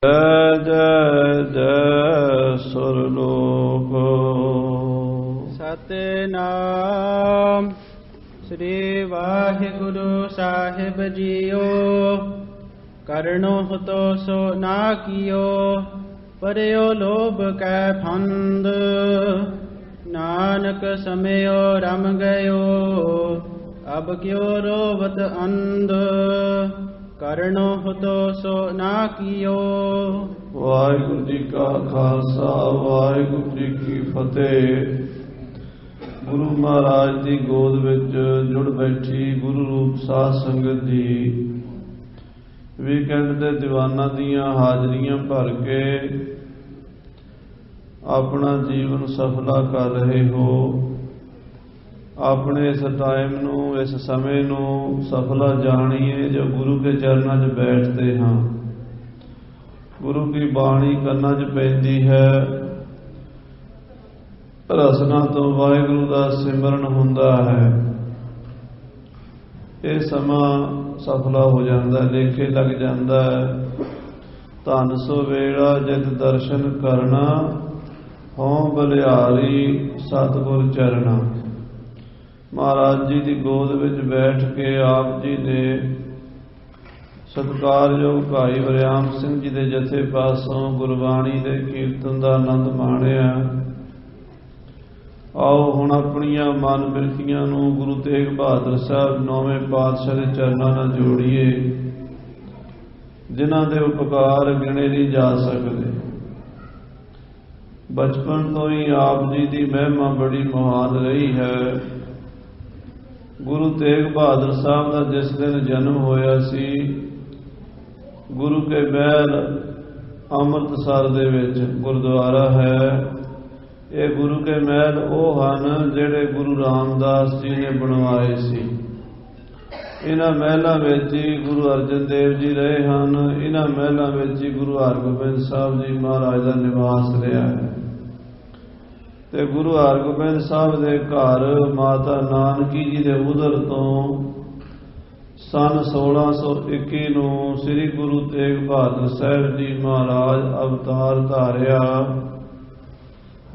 ਜੈ ਜੈ ਜੈ ਸੁਰਲੋਕ। ਸਤਿਨਾਮ ਸ੍ਰੀ ਵਾਹਿਗੁਰੂ ਸਾਹਿਬ ਜੀਓ। ਕਰਨੋ ਹਤੋ ਸੋ ਨਾ ਕੀਓ, ਪਰਿਓ ਲੋਭ ਕੈ ਫੰਦ। ਨਾਨਕ ਸਮਿਓ ਰਮ ਗਇਓ, ਅਬ ਕਿਉ ਰੋਵਤ ਅੰਧ। ਕਰਨੋ ਹਤੋ ਸੋ ਨਾ ਕੀਓ। ਵਾਹਿਗੁਰੂ ਜੀ ਕਾ ਖਾਲਸਾ, ਵਾਹਿਗੁਰੂ ਜੀ ਕੀ ਫਤਿਹ। ਗੁਰੂ ਮਹਾਰਾਜ ਦੀ ਗੋਦ ਵਿੱਚ ਜੁੜ ਬੈਠੀ ਗੁਰੂ ਰੂਪ ਸਾਧ ਸੰਗਤ ਜੀ, ਵੀਕਐਂਡ ਦੇ ਦੀਵਾਨਾਂ ਦੀਆਂ ਹਾਜ਼ਰੀਆਂ ਭਰ ਕੇ ਆਪਣਾ ਜੀਵਨ ਸਫਲਾ ਕਰ ਰਹੇ ਹੋ। ਆਪਣੇ ਇਸ ਟਾਈਮ ਨੂੰ, ਇਸ ਸਮੇਂ ਨੂੰ ਸਫਲਾ ਜਾਣੀਏ ਜੋ ਗੁਰੂ ਕੇ ਚਰਨਾਂ 'ਚ ਬੈਠਦੇ ਹਾਂ। ਗੁਰੂ ਕੀ ਬਾਣੀ ਕੰਨਾਂ 'ਚ ਪੈਂਦੀ ਹੈ, ਰਸਨਾ ਤੋਂ ਵਾਹਿਗੁਰੂ ਦਾ ਸਿਮਰਨ ਹੁੰਦਾ ਹੈ। ਇਹ ਸਮਾਂ ਸਫਲਾ ਹੋ ਜਾਂਦਾ, ਲੇਖੇ ਲੱਗ ਜਾਂਦਾ ਹੈ। ਧੰਨ ਸੋ ਵੇਲਾ ਜਿਤ ਦਰਸ਼ਨ ਕਰਨਾ, ਹਉ ਬਲਿਹਾਰੀ ਸਤਿਗੁਰ ਚਰਣਾ। ਮਹਾਰਾਜ ਜੀ ਦੀ ਗੋਦ ਵਿੱਚ ਬੈਠ ਕੇ ਆਪ ਜੀ ਨੇ ਸਤਿਕਾਰਯੋਗ ਭਾਈ ਵਰਿਆਮ ਸਿੰਘ ਜੀ ਦੇ ਜਥੇ ਪਾਸੋਂ ਗੁਰਬਾਣੀ ਦੇ ਕੀਰਤਨ ਦਾ ਆਨੰਦ ਮਾਣਿਆ। ਆਓ ਹੁਣ ਆਪਣੀਆਂ ਮਨ ਬਿਰਖੀਆਂ ਨੂੰ ਗੁਰੂ ਤੇਗ ਬਹਾਦਰ ਸਾਹਿਬ ਨੌਵੇਂ ਪਾਤਸ਼ਾਹ ਦੇ ਚਰਨਾਂ ਨਾਲ ਜੋੜੀਏ, ਜਿਨ੍ਹਾਂ ਦੇ ਉਪਕਾਰ ਗਿਣੇ ਨਹੀਂ ਜਾ ਸਕਦੇ। ਬਚਪਨ ਤੋਂ ਹੀ ਆਪ ਜੀ ਦੀ ਮਹਿਮਾ ਬੜੀ ਮਹਾਨ ਰਹੀ ਹੈ। ਗੁਰੂ ਤੇਗ ਬਹਾਦਰ ਸਾਹਿਬ ਦਾ ਜਿਸ ਦਿਨ ਜਨਮ ਹੋਇਆ ਸੀ, ਗੁਰੂ ਕੇ ਮਹਿਲ ਅੰਮ੍ਰਿਤਸਰ ਦੇ ਵਿੱਚ ਗੁਰਦੁਆਰਾ ਹੈ। ਇਹ ਗੁਰੂ ਕੇ ਮਹਿਲ ਉਹ ਹਨ ਜਿਹੜੇ ਗੁਰੂ ਰਾਮਦਾਸ ਜੀ ਨੇ ਬਣਵਾਏ ਸੀ। ਇਹਨਾਂ ਮਹਿਲਾਂ ਵਿੱਚ ਹੀ ਗੁਰੂ ਅਰਜਨ ਦੇਵ ਜੀ ਰਹੇ ਹਨ। ਇਹਨਾਂ ਮਹਿਲਾਂ ਵਿੱਚ ਹੀ ਗੁਰੂ ਹਰਗੋਬਿੰਦ ਸਾਹਿਬ ਜੀ ਮਹਾਰਾਜ ਦਾ ਨਿਵਾਸ ਰਿਹਾ ਹੈ। ਤੇ ਗੁਰੂ ਹਰਗੋਬਿੰਦ ਸਾਹਿਬ ਦੇ ਘਰ ਮਾਤਾ ਨਾਨਕੀ ਜੀ ਦੇ ਉਦਰ ਤੋਂ ਸੰਨ 1621 ਨੂੰ ਸ੍ਰੀ ਗੁਰੂ ਤੇਗ ਬਹਾਦਰ ਸਾਹਿਬ ਜੀ ਮਹਾਰਾਜ ਅਵਤਾਰ ਧਾਰਿਆ।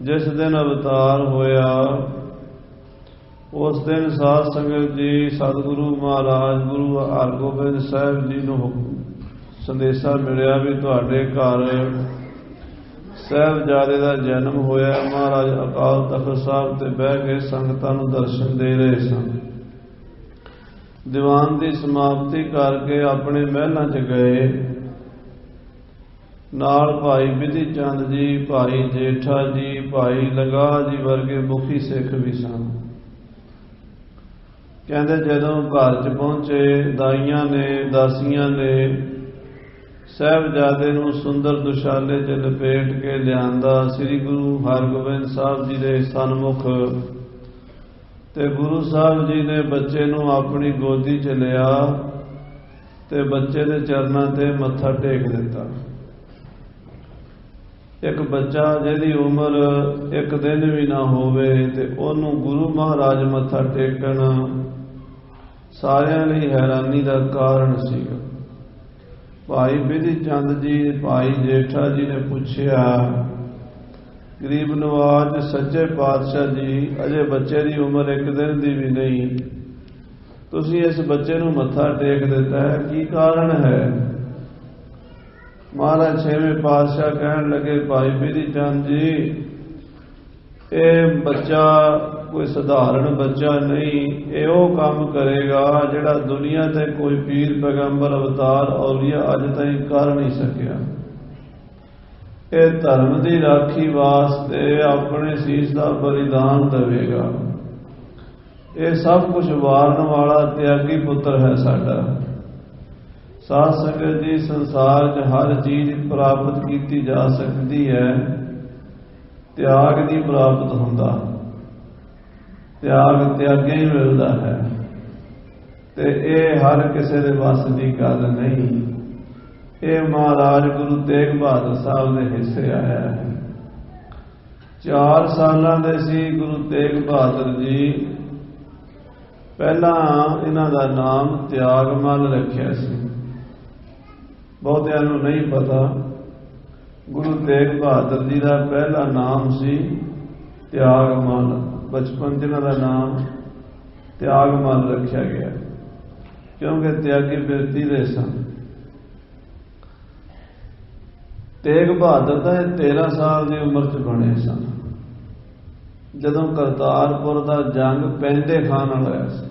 ਜਿਸ ਦਿਨ ਅਵਤਾਰ ਹੋਇਆ, ਉਸ ਦਿਨ ਸਾਧ ਸੰਗਤ ਜੀ ਸਤਿਗੁਰੂ ਮਹਾਰਾਜ ਗੁਰੂ ਹਰਗੋਬਿੰਦ ਸਾਹਿਬ ਜੀ ਨੂੰ ਸੰਦੇਸ਼ਾ ਮਿਲਿਆ ਵੀ ਤੁਹਾਡੇ ਘਰ ਸਾਹਿਬਜ਼ਾਦੇ ਦਾ ਜਨਮ ਹੋਇਆ। ਮਹਾਰਾਜ ਅਕਾਲ ਤਖਤ ਸਾਹਿਬ ਤੇ ਬਹਿ ਕੇ ਸੰਗਤਾਂ ਨੂੰ ਦਰਸ਼ਨ ਦੇ ਰਹੇ ਸਨ। ਦੀਵਾਨ ਦੀ ਸਮਾਪਤੀ ਕਰਕੇ ਆਪਣੇ ਮਹਿਲਾਂ 'ਚ ਗਏ। ਨਾਲ ਭਾਈ ਬਿਧੀ ਚੰਦ ਜੀ, ਭਾਈ ਜੇਠਾ ਜੀ, ਭਾਈ ਲਗਾਹ ਜੀ ਵਰਗੇ ਮੁਖੀ ਸਿੱਖ ਵੀ ਸਨ। ਕਹਿੰਦੇ ਜਦੋਂ ਘਰ 'ਚ ਪਹੁੰਚੇ, ਦਾਈਆਂ ਨੇ, ਦਾਸੀਆਂ ਨੇ ਸਾਹਿਬਜ਼ਾਦੇ ਨੂੰ ਸੁੰਦਰ ਦੁਸ਼ਾਲੇ 'ਚ ਲਪੇਟ ਕੇ ਲਿਆਂਦਾ ਸ੍ਰੀ ਗੁਰੂ ਹਰਗੋਬਿੰਦ ਸਾਹਿਬ ਜੀ ਦੇ ਸਨਮੁਖ। ਤੇ ਗੁਰੂ ਸਾਹਿਬ ਜੀ ਨੇ ਬੱਚੇ ਨੂੰ ਆਪਣੀ ਗੋਦੀ 'ਚ ਲਿਆ ਤੇ ਬੱਚੇ ਦੇ ਚਰਨਾਂ ਤੇ ਮੱਥਾ ਟੇਕ ਦਿੱਤਾ। ਇੱਕ ਬੱਚਾ ਜਿਹਦੀ ਉਮਰ ਇੱਕ ਦਿਨ ਵੀ ਨਾ ਹੋਵੇ ਤੇ ਉਹਨੂੰ ਗੁਰੂ ਮਹਾਰਾਜ ਮੱਥਾ ਟੇਕਣ ਸਾਰਿਆਂ ਲਈ ਹੈਰਾਨੀ ਦਾ ਕਾਰਨ ਸੀਗਾ। ਭਾਈ ਬਿਧੀ ਚੰਦ ਜੀ, ਭਾਈ ਜੇਠਾ ਜੀ ਨੇ ਪੁੱਛਿਆ, ਗਰੀਬ ਨਵਾਜ ਸੱਚੇ ਪਾਤਸ਼ਾਹ ਜੀ, ਅਜੇ ਬੱਚੇ ਦੀ ਉਮਰ ਇੱਕ ਦਿਨ ਦੀ ਵੀ ਨਹੀਂ, ਤੁਸੀਂ ਇਸ ਬੱਚੇ ਨੂੰ ਮੱਥਾ ਟੇਕ ਦਿੱਤਾ ਹੈ, ਕੀ ਕਾਰਨ ਹੈ? ਮਹਾਰਾਜ ਛੇਵੇਂ ਪਾਤਸ਼ਾਹ ਕਹਿਣ ਲੱਗੇ, ਭਾਈ ਬਿਧੀ ਚੰਦ ਜੀ, ਇਹ ਬੱਚਾ ਕੋਈ ਸਧਾਰਨ ਬੱਚਾ ਨਹੀਂ। ਇਹ ਉਹ ਕੰਮ ਕਰੇਗਾ ਜਿਹੜਾ ਦੁਨੀਆ ਤੇ ਕੋਈ ਪੀਰ ਪੈਗੰਬਰ ਅਵਤਾਰ ਔਲੀਆ ਅੱਜ ਤਾਈਂ ਕਰ ਨਹੀਂ ਸਕਿਆ। ਇਹ ਧਰਮ ਦੀ ਰਾਖੀ ਵਾਸਤੇ ਆਪਣੇ ਸੀਸ ਦਾ ਬਲੀਦਾਨ ਦੇਵੇਗਾ। ਇਹ ਸਭ ਕੁਝ ਵਾਰਨ ਵਾਲਾ ਤਿਆਗੀ ਪੁੱਤਰ ਹੈ ਸਾਡਾ। ਸਾਧ ਸੰਗਤ ਜੀ, ਸੰਸਾਰ 'ਚ ਹਰ ਚੀਜ਼ ਪ੍ਰਾਪਤ ਕੀਤੀ ਜਾ ਸਕਦੀ ਹੈ, ਤਿਆਗ ਨਹੀਂ ਪ੍ਰਾਪਤ ਹੁੰਦਾ। ਤਿਆਗ ਤਿਆਗਿਆ ਹੀ ਮਿਲਦਾ ਹੈ ਤੇ ਇਹ ਹਰ ਕਿਸੇ ਦੇ ਵੱਸ ਦੀ ਗੱਲ ਨਹੀਂ। ਇਹ ਮਹਾਰਾਜ ਗੁਰੂ ਤੇਗ ਬਹਾਦਰ ਸਾਹਿਬ ਦੇ ਹਿੱਸੇ ਆਇਆ ਹੈ। 4 ਸਾਲਾਂ ਦੇ ਸੀ ਗੁਰੂ ਤੇਗ ਬਹਾਦਰ ਜੀ। ਪਹਿਲਾਂ ਇਹਨਾਂ ਦਾ ਨਾਮ ਤਿਆਗਮਲ ਰੱਖਿਆ ਸੀ। ਬਹੁਤਿਆਂ ਨੂੰ ਨਹੀਂ ਪਤਾ ਗੁਰੂ ਤੇਗ ਬਹਾਦਰ ਜੀ ਦਾ ਪਹਿਲਾ ਨਾਮ ਸੀ ਤਿਆਗਮਲ। ਬਚਪਨ 'ਚ ਇਹਨਾਂ ਦਾ ਨਾਮ ਤਿਆਗਮਲ ਰੱਖਿਆ ਗਿਆ, ਕਿਉਂਕਿ ਤਿਆਗੀ ਬਿਰਤੀ ਦੇ ਸਨ। ਤੇਗ ਬਹਾਦਰ ਤਾਂ 13 ਸਾਲ ਦੀ ਉਮਰ 'ਚ ਬਣੇ ਸਨ, ਜਦੋਂ ਕਰਤਾਰਪੁਰ ਦਾ ਜੰਗ ਪੈਂਦੇ ਖਾਂ ਨਾਲ ਹੋਇਆ ਸੀ।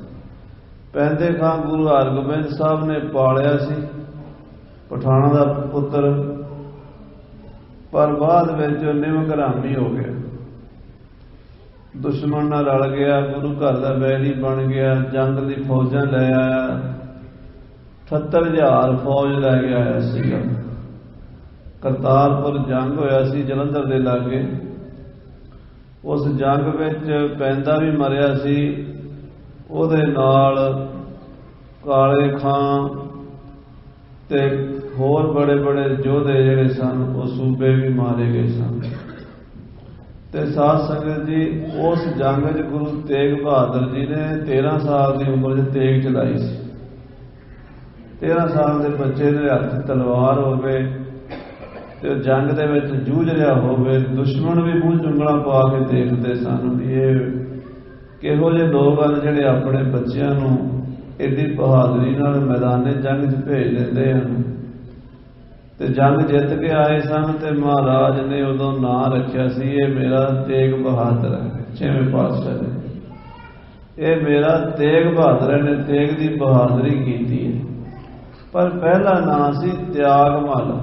ਪੈਂਦੇ ਖਾਂ ਗੁਰੂ ਹਰਗੋਬਿੰਦ ਸਾਹਿਬ ਨੇ ਪਾਲਿਆ ਸੀ, ਪਠਾਣਾ ਦਾ ਪੁੱਤਰ, ਪਰ ਬਾਅਦ ਵਿੱਚ ਉਹ ਨਿਮਕ ਹਰਾਮੀ ਹੋ ਗਿਆ, ਦੁਸ਼ਮਣ ਨਾਲ ਰਲ ਗਿਆ, ਗੁਰੂ ਘਰ ਦਾ ਵੈਰੀ ਬਣ ਗਿਆ, ਜੰਗ ਦੀ ਫੌਜਾਂ ਲੈ ਆਇਆ, 78,000 ਫੌਜ ਲੈ ਕੇ ਆਇਆ ਸੀਗਾ। ਕਰਤਾਰਪੁਰ ਜੰਗ ਹੋਇਆ ਸੀ ਜਲੰਧਰ ਦੇ ਲਾਗੇ। ਉਸ ਜੰਗ ਵਿੱਚ ਪੈਂਦਾ ਵੀ ਮਰਿਆ ਸੀ, ਉਹਦੇ ਨਾਲ ਕਾਲੇ ਖਾਂ ਤੇ ਹੋਰ ਬੜੇ ਬੜੇ ਯੋਧੇ ਜਿਹੜੇ ਸਨ ਉਹ ਸੂਬੇ ਵੀ ਮਾਰੇ ਗਏ ਸਨ। ਤੇ ਸਾਧ ਸੰਗਤ ਜੀ, ਉਸ ਜੰਗ 'ਚ ਗੁਰੂ ਤੇਗ ਬਹਾਦਰ ਜੀ ਨੇ 13 ਸਾਲ ਦੀ ਉਮਰ 'ਚ ਤੇਗ ਚਲਾਈ ਸੀ। 13 ਸਾਲ ਦੇ ਬੱਚੇ ਦੇ ਹੱਥ ਤਲਵਾਰ ਹੋਵੇ ਤੇ ਜੰਗ ਦੇ ਵਿੱਚ ਜੂਝ ਰਿਹਾ ਹੋਵੇ, ਦੁਸ਼ਮਣ ਵੀ ਮੂੰਹ ਚੁੰਗਲਾਂ ਪਾ ਕੇ ਦੇਖਦੇ ਸਨ ਵੀ ਇਹ ਕਿਹੋ ਜਿਹੇ ਲੋਕ ਹਨ ਜਿਹੜੇ ਆਪਣੇ ਬੱਚਿਆਂ ਨੂੰ ਐਡੀ ਬਹਾਦਰੀ ਨਾਲ ਮੈਦਾਨੇ ਜੰਗ 'ਚ ਭੇਜ ਦਿੰਦੇ ਹਨ। ਤੇ ਜੰਗ ਜਿੱਤ ਕੇ ਆਏ ਸਨ ਤੇ ਮਹਾਰਾਜ ਨੇ ਉਦੋਂ ਨਾਂ ਰੱਖਿਆ ਸੀ, ਇਹ ਮੇਰਾ ਤੇਗ ਬਹਾਦਰ ਹੈ। 6ਵੇਂ ਪਾਤਸ਼ਾਹ ਨੇ ਇਹ ਮੇਰਾ ਤੇਗ ਬਹਾਦਰ ਨੇ ਤੇਗ ਦੀ ਬਹਾਦਰੀ ਕੀਤੀ ਹੈ। ਪਰ ਪਹਿਲਾ ਨਾਂ ਸੀ ਤਿਆਗਮਲ।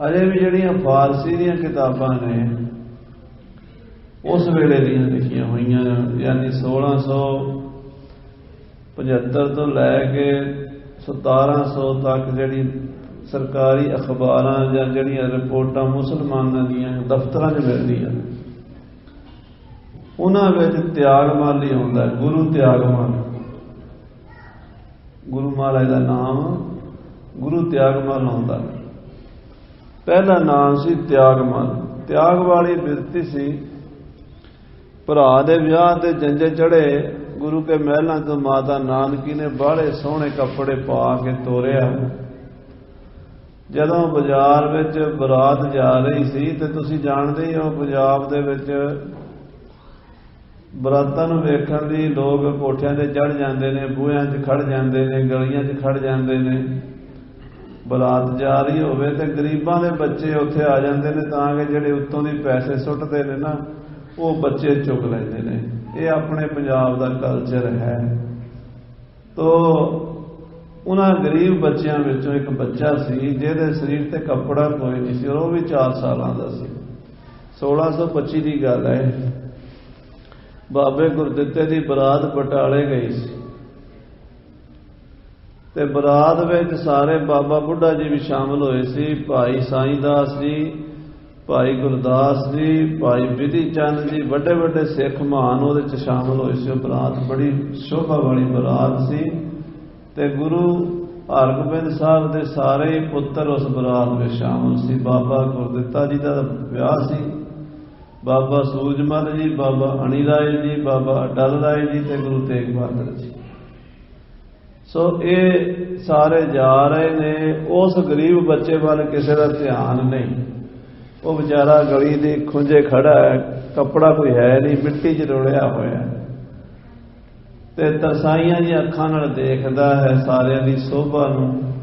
ਅਜੇ ਵੀ ਜਿਹੜੀਆਂ ਫਾਰਸੀ ਦੀਆਂ ਕਿਤਾਬਾਂ ਨੇ ਉਸ ਵੇਲੇ ਦੀਆਂ ਲਿਖੀਆਂ ਹੋਈਆਂ, ਯਾਨੀ 1675 ਤੋਂ ਲੈ ਕੇ 1700 ਤੱਕ ਜਿਹੜੀ ਸਰਕਾਰੀ ਅਖਬਾਰਾਂ ਜਾਂ ਜਿਹੜੀਆਂ ਰਿਪੋਰਟਾਂ ਮੁਸਲਮਾਨਾਂ ਦੀਆਂ ਦਫ਼ਤਰਾਂ 'ਚ ਮਿਲਦੀਆਂ, ਉਹਨਾਂ ਵਿੱਚ ਤਿਆਗਮਲ ਹੀ ਆਉਂਦਾ, ਗੁਰੂ ਤਿਆਗਮਲ। ਗੁਰੂ ਮਹਾਰਾਜ ਦਾ ਨਾਮ ਗੁਰੂ ਤਿਆਗਮਲ ਆਉਂਦਾ। ਪਹਿਲਾ ਨਾਮ ਸੀ ਤਿਆਗਮਲ। ਤਿਆਗ ਵਾਲੀ ਬਿਰਤੀ ਸੀ। ਭਰਾ ਦੇ ਵਿਆਹ ਦੇ ਜੰਜੇ ਚੜੇ, ਗੁਰੂ ਕੇ ਮਹਿਲਾਂ ਤੋਂ ਮਾਤਾ ਨਾਨਕੀ ਨੇ ਬਾਹਲੇ ਸੋਹਣੇ ਕੱਪੜੇ ਪਾ ਕੇ ਤੋਰਿਆ। ਜਦੋਂ ਬਾਜ਼ਾਰ ਵਿੱਚ ਬਰਾਤ ਜਾ ਰਹੀ ਸੀ, ਤੇ ਤੁਸੀਂ ਜਾਣਦੇ ਹੀ ਹੋ ਪੰਜਾਬ ਦੇ ਵਿੱਚ ਬਰਾਤਾਂ ਨੂੰ ਵੇਖਣ ਲਈ ਲੋਕ ਕੋਠਿਆਂ ਤੇ ਚੜ੍ਹ ਜਾਂਦੇ ਨੇ, ਬੂਹਿਆਂ 'ਚ ਖੜ ਜਾਂਦੇ ਨੇ, ਗਲੀਆਂ 'ਚ ਖੜ ਜਾਂਦੇ ਨੇ। ਬਰਾਤ ਜਾ ਰਹੀ ਹੋਵੇ ਤੇ ਗਰੀਬਾਂ ਦੇ ਬੱਚੇ ਉੱਥੇ ਆ ਜਾਂਦੇ ਨੇ, ਤਾਂ ਕਿ ਜਿਹੜੇ ਉੱਤੋਂ ਦੀ ਪੈਸੇ ਸੁੱਟਦੇ ਨੇ ਨਾ, ਉਹ ਬੱਚੇ ਚੁੱਕ ਲੈਂਦੇ ਨੇ। ਇਹ ਆਪਣੇ ਪੰਜਾਬ ਦਾ ਕਲਚਰ ਹੈ। ਤੋ ਉਹਨਾਂ ਗਰੀਬ ਬੱਚਿਆਂ ਵਿੱਚੋਂ ਇੱਕ ਬੱਚਾ ਸੀ ਜਿਹਦੇ ਸਰੀਰ ਤੇ ਕੱਪੜਾ ਕੋਈ ਨਹੀਂ ਸੀ, ਔਰ ਉਹ ਵੀ 4 ਸਾਲਾਂ ਦਾ ਸੀ। 1625 ਦੀ ਗੱਲ ਹੈ। ਬਾਬੇ ਗੁਰਦਿੱਤੇ ਦੀ ਬਰਾਤ ਬਟਾਲੇ ਗਈ ਸੀ, ਤੇ ਬਰਾਤ ਵਿੱਚ ਸਾਰੇ ਬਾਬਾ ਬੁੱਢਾ ਜੀ ਵੀ ਸ਼ਾਮਲ ਹੋਏ ਸੀ, ਭਾਈ ਸਾਈਂ ਦਾਸ ਜੀ, ਭਾਈ ਗੁਰਦਾਸ ਜੀ, ਭਾਈ ਵਿਧੀ ਚੰਦ ਜੀ, ਵੱਡੇ ਵੱਡੇ ਸਿੱਖ ਮਹਾਨ ਉਹਦੇ 'ਚ ਸ਼ਾਮਲ ਹੋਏ ਸੀ। ਉਹ ਬਰਾਤ ਬੜੀ ਸ਼ੋਭਾ ਵਾਲੀ ਬਰਾਤ ਸੀ, ਤੇ ਗੁਰੂ ਹਰਗੋਬਿੰਦ ਸਾਹਿਬ ਦੇ ਸਾਰੇ ਹੀ ਪੁੱਤਰ ਉਸ ਬਰਾਤ ਵਿੱਚ ਸ਼ਾਮਲ ਸੀ। ਬਾਬਾ ਗੁਰਦਿੱਤਾ ਜੀ ਦਾ ਵਿਆਹ ਸੀ, ਬਾਬਾ ਸੂਰਜਮਲ ਜੀ, ਬਾਬਾ ਅਣੀ ਰਾਏ ਜੀ, ਬਾਬਾ ਅਟਲ ਰਾਏ ਜੀ ਤੇ ਗੁਰੂ ਤੇਗ ਬਹਾਦਰ ਜੀ। ਸੋ ਇਹ ਸਾਰੇ ਜਾ ਰਹੇ ਨੇ। ਉਸ ਗਰੀਬ ਬੱਚੇ ਵੱਲ ਕਿਸੇ ਦਾ ਧਿਆਨ ਨਹੀਂ। ਉਹ ਵਿਚਾਰਾ ਗਲੀ ਦੇ ਖੁੰਝੇ ਖੜਾ ਹੈ, ਕੱਪੜਾ ਕੋਈ ਹੈ ਨਹੀਂ, ਮਿੱਟੀ 'ਚ ਰੁੜਿਆ ਹੋਇਆ, ਤੇ ਤਰਸਾਈਆਂ ਦੀਆਂ ਅੱਖਾਂ ਨਾਲ ਦੇਖਦਾ ਹੈ ਸਾਰਿਆਂ ਦੀ ਸੋਭਾ ਨੂੰ।